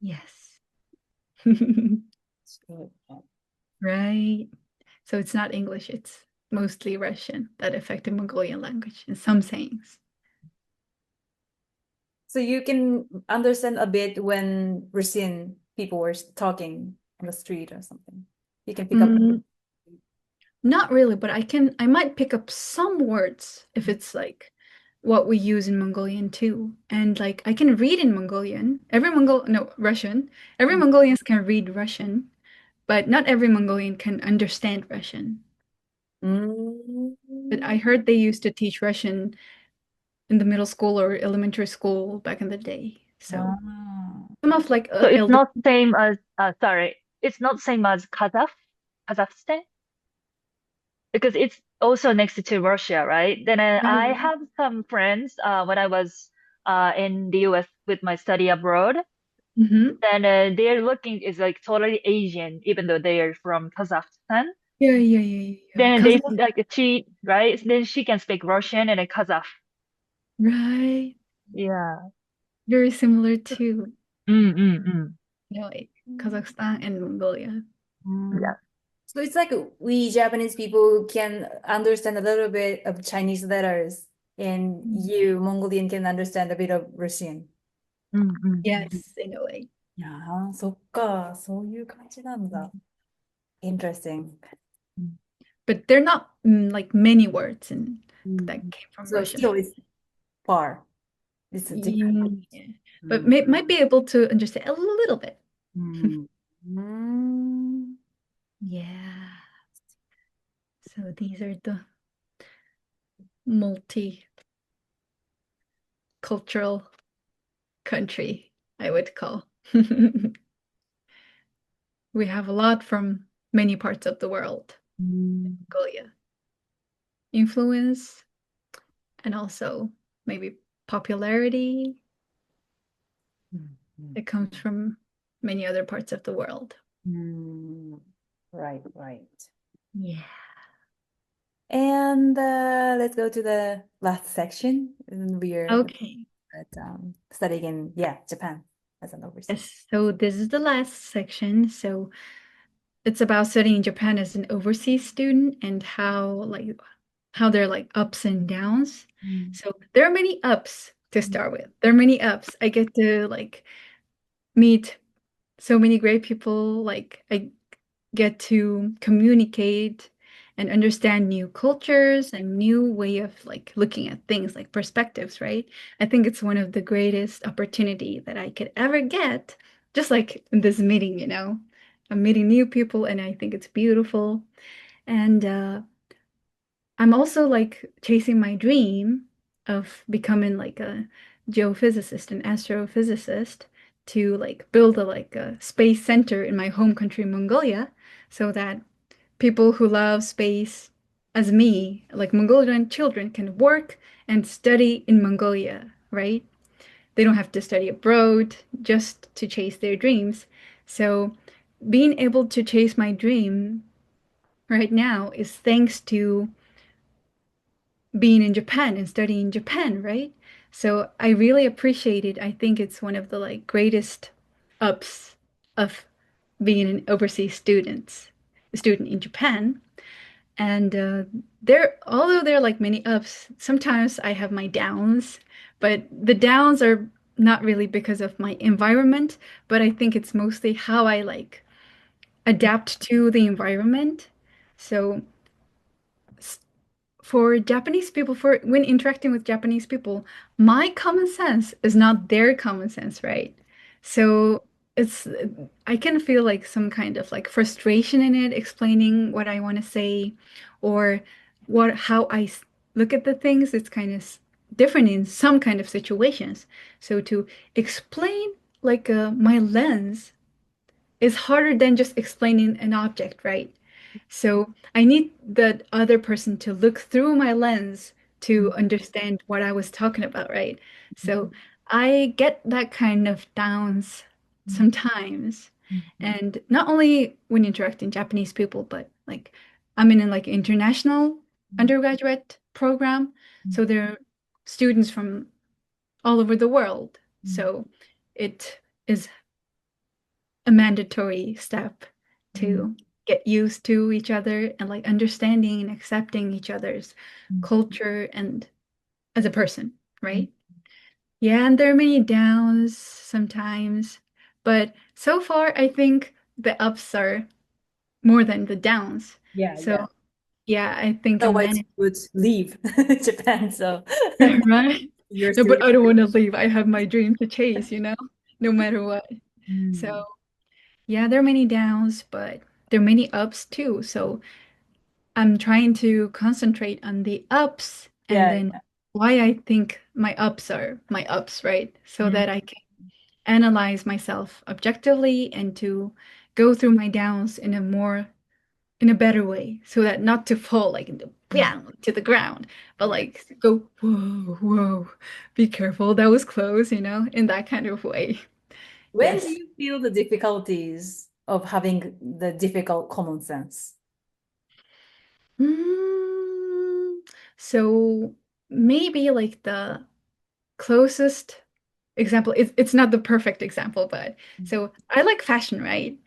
Yes. Right. So it's not English, it's mostly Russian that affected Mongolian language in some sayings.
So you can understand a bit when Russian people were talking on the street or something. You can pick up.
Not really, but I might pick up some words if it's like what we use in Mongolian too. And like I can read in Mongolian. Russian. Every Mongolians can read Russian, but not every Mongolian can understand Russian. But I heard they used to teach Russian in the middle school or elementary school back in the day. So some of like
So it's
elder
not same as sorry, it's not same as Kazakhstan because it's also next to Russia, right? Then I
Right.
have some friends when I was in the US with my study abroad.
Mhm.
Then their looking is like totally Asian, even though they are from Kazakhstan.
Yeah.
Then they
Kazakh,
like she right. Then she can speak Russian and Kazakh.
right.
Yeah.
Very similar to,
Mm.
like Kazakhstan and Mongolia.
Yeah.
So it's like we Japanese people can understand a little bit of Chinese letters, and you Mongolian can understand a bit of Russian.
Yes, in a way.
いやー、そっか、そういう感じなんだ。Interesting.
But they're not like many words that came from
So
Russian.
still it's far. It's different.
Yeah. But might be able to understand a little bit. Yeah. So these are the multicultural country, I would call. We have a lot from many parts of the world. Mongolia. Influence and also maybe popularity. It comes from many other parts of the world.
Right.
Yeah.
And let's go to the last section. We are
Okay.
studying in Japan as an overseas.
Yes. So this is the last section. So it's about studying Japan as an overseas student and how they're like ups and downs. So there are many ups to start with. There are many ups. I get to like meet so many great people. Like I get to communicate and understand new cultures and new way of like looking at things like perspectives, right? I think it's one of the greatest opportunity that I could ever get, just like in this meeting, I'm meeting new people and I think it's beautiful. And I'm also like chasing my dream of becoming like a geophysicist, an astrophysicist, to like build a space center in my home country, Mongolia, so that people who love space as me, like Mongolian children, can work and study in Mongolia, right? They don't have to study abroad just to chase their dreams. So being able to chase my dream right now is thanks to being in Japan and studying in Japan, right? So I really appreciate it. I think it's one of the like greatest ups of being an overseas student in Japan. And although there are like many ups, sometimes I have my downs, but the downs are not really because of my environment, but I think it's mostly how I like adapt to the environment. So s- for Japanese people, for when interacting with Japanese people, my common sense is not their common sense, right? So it's I can feel like some kind of like frustration in it, explaining what I want to say or what how look at the things. It's kind of different in some kind of situations. So to explain like my lens is harder than just explaining an object, right? So I need the other person to look through my lens to understand what I was talking about, right? So I get that kind of downs sometimes. And not only when interacting Japanese people, but like I'm in a like international undergraduate program. So there are students from all over the world. So it is a mandatory step to get used to each other and like understanding and accepting each other's culture and as a person, right? Yeah, and there are many downs sometimes, but so far I think the ups are more than the downs.
Yeah,
So yeah, I think I'm
otherwise you
managing,
would leave Japan. So
right?
you're
No,
still.
but I don't want to leave. I have my dream to chase, no matter what. So yeah, there are many downs, but there are many ups too. So I'm trying to concentrate on the ups and
Yeah.
then why I think my ups are my ups, right? So
Mm.
that I can analyze myself objectively and to go through my downs in a better way, so that not to fall like into, bam, to the ground, but like go, whoa, whoa, be careful, that was close, in that kind of way.
When do
Yes.
you feel the difficulties of having the difficult common sense?
Mm, so maybe like the closest example, it's not the perfect example, but so I like fashion, right?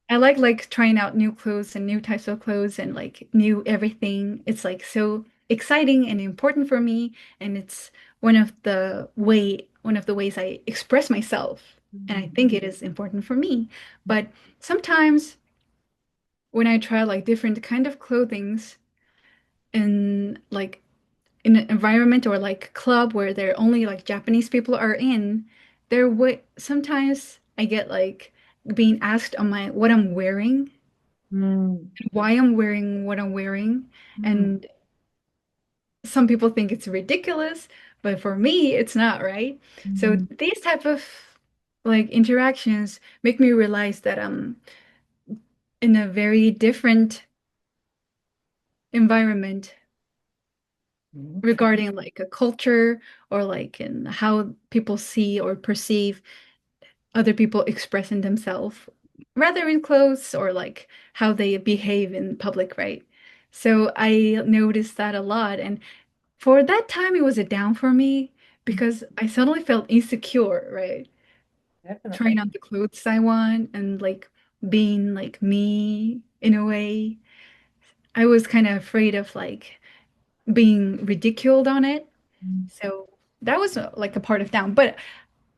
I like trying out new clothes and new types of clothes and like new everything. It's like so exciting and important for me, and it's one of the ways I express myself, and I think it is important for me. But sometimes when I try like different kind of clothings in like in an environment or like club where there only like Japanese people are in, there would sometimes I get like being asked on my what I'm wearing,
Mm.
why I'm wearing what I'm wearing,
Mm.
and some people think it's ridiculous, but for me it's not, right? So
Mm.
these type of like interactions make me realize that I'm in a very different environment
Okay.
regarding like a culture or like in how people see or perceive other people expressing themselves, rather in clothes or like how they behave in public, right? So I noticed that a lot. And for that time, it was a down for me because I suddenly felt insecure, right?
Definitely.
Trying on the clothes I want and like being like me in a way. I was kind of afraid of like being ridiculed on it. So that was like a part of down, but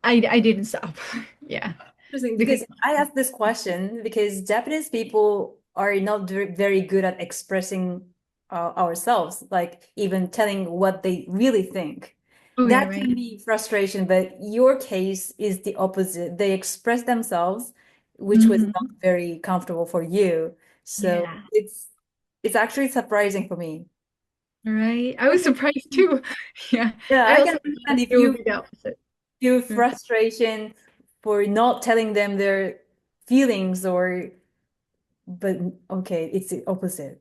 I didn't stop. Yeah.
Interesting,
Because
because I asked this question because Japanese people are not very good at expressing ourselves, like even telling what they really think.
oh yeah,
That
right.
can be frustration, but your case is the opposite. They express themselves, which was not
Mhm.
very comfortable for you. So
Yeah.
it's actually surprising for me.
Right. I was surprised too. Yeah.
Yeah,
I
I
also
can
thought
understand if
it would
you
be the opposite.
feel
Right.
frustration for not telling them their feelings or but okay, it's the opposite.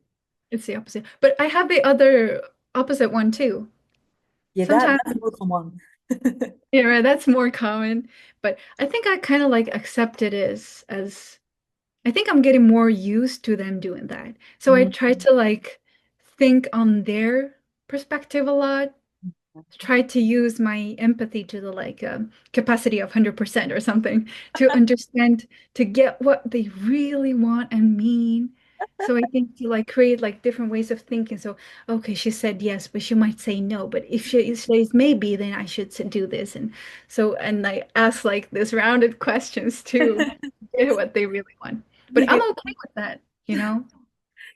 It's the opposite. But I have the other opposite one too.
Yeah,
Sometimes,
that's more common.
yeah, right, that's more common. But I think I kind of like accept it as I think I'm getting more used to them doing that. So I
Mm.
try to like think on their perspective a lot, try to use my empathy to the like capacity of 100% or something to understand, to get what they really want and mean. So I think to like create like different ways of thinking. So okay, she said yes, but she might say no. But if she says maybe, then I should do this. And so and I ask like this rounded questions to get what they really want. But I'm okay with that, you know?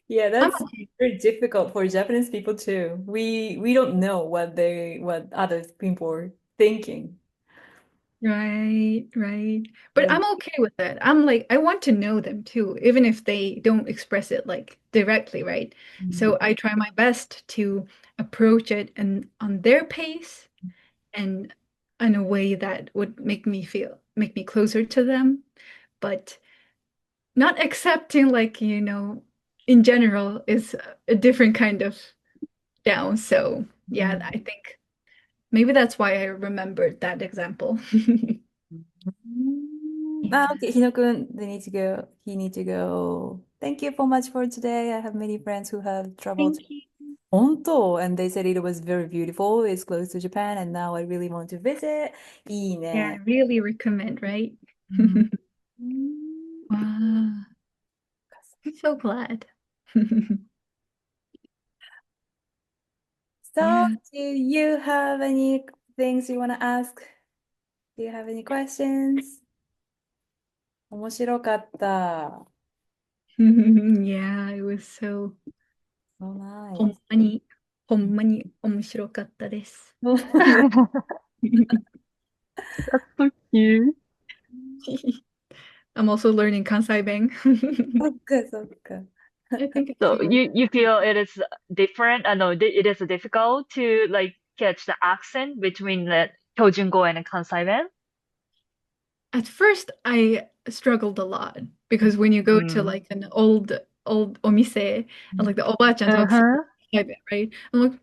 Yeah,
I'm
that's
okay.
very difficult for Japanese people too. We don't know what other people are thinking.
Right, right. But
Yeah.
I'm okay with that. I'm like, I want to know them too, even if they don't express it like directly, right? So I try my best to approach it and on their pace and in a way that would make me closer to them, but not accepting like, in general is a different kind of down. So yeah, I think maybe that's why I remembered that example. Yeah.
Okay, Hino-kun, they need to go. He need to go. Thank you so much for today. I have many friends who have traveled
Thank you.
Honto, and they said it was very beautiful. It's close to Japan, and now I really want to visit. いい
Yeah, I
ね。
really recommend, right?
うん
Wow, I'm so glad.
So,
Yeah.
do you have any things you want to ask? Do you have any questions? 面白かった。
Yeah, it was so
So
ほん
nice.
まに、ほんまに面白かったです。
That's so cute.
I'm also learning Kansai Bang.
そっかそっか。
I think it's
So
really
you feel it is different? I know it is difficult to like catch the accent between the Kyojungo and Kansai
at first I struggled a lot because when you go to
Mm.
like an old omise and like the oba-chan talks
Uh-huh.
right? I'm like,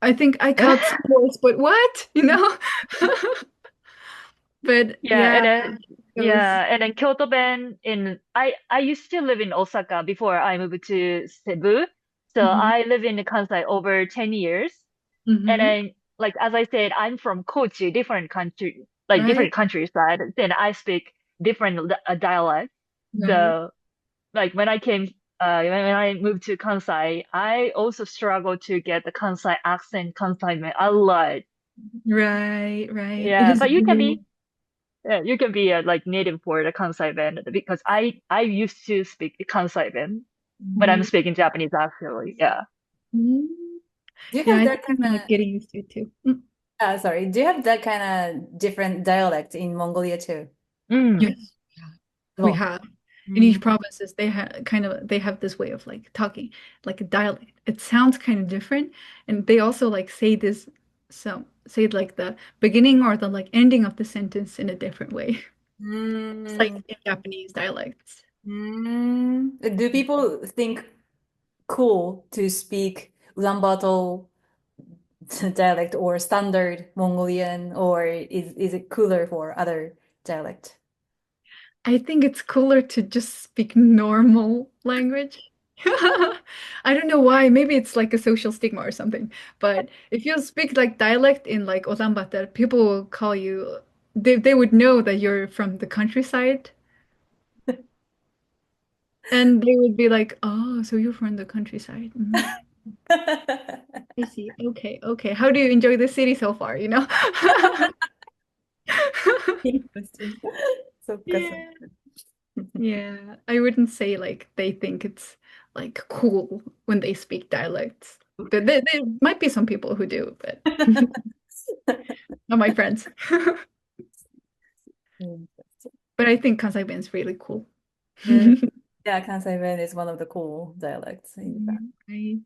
I think I caught some words, but what? But
Yeah,
yeah,
and then
it was.
yeah, and then Kyoto Ben in I used to live in Osaka before I moved to Cebu. So
Mhm,
I live in Kansai over 10 years. And
mhm,
then like as I said, I'm from Kochi, different country, like
right,
different countryside. Then I speak different dialect.
right,
So like when I moved to Kansai, I also struggled to get the Kansai accent, Kansai man a lot.
right. It
Yeah,
is
but you can
really.
be yeah, you can be a like native for the Kansai band because I used to speak Kansai band when I'm
Mhm.
speaking Japanese actually. Yeah.
Mhm.
Do you
Yeah,
have
I
that
think I'm
kind
like getting used to it too.
sorry, do you have that kind of different dialect in Mongolia too?
Mm.
Yes, yeah, we
Well,
have. In each
mm,
provinces, they have this way of like talking, like a dialect. It sounds kind of different, and they also like say like the beginning or the like ending of the sentence in a different way. It's like
mm,
in Japanese dialects.
Do people think cool to speak Ulaanbaatar dialect or standard Mongolian, or is it cooler for other dialect?
I think it's cooler to just speak normal language. I don't know why. Maybe it's like a social stigma or something. But if you speak like dialect in like Ulaanbaatar, people will call you, they would know that you're from the countryside. And they would be like, oh, so you're from the countryside. I see. Okay, okay. How do you enjoy the city so far, you know?
いいquestion. そっかそっ
Yeah.
か。
Yeah, I wouldn't say like they think it's like cool when they speak dialects. But there might be some people who do, but not my friends.
うん
But I think Kansai is really cool.
Yeah, Kansai Ben is one of the cool dialects in Japan.
Right.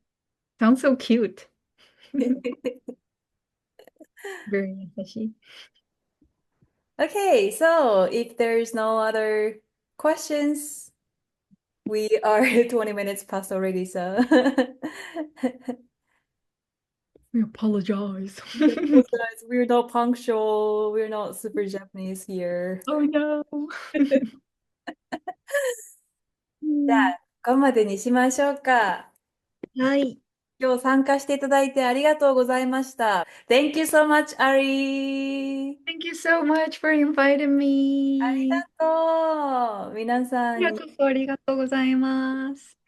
Sounds so cute. Very優しい.
Okay, so if there's no other questions, we are 20 minutes past already, so
We apologize.
we're not punctual, we're not super Japanese here.
Oh no.
じゃあ、ここまでにしましょうか。
はい。
今日参加していただいてありがとうございました。Thank you so much, Ari!
Thank you so much for inviting
あり
me.
がとう。皆さんに
こちらこそありがとうございます。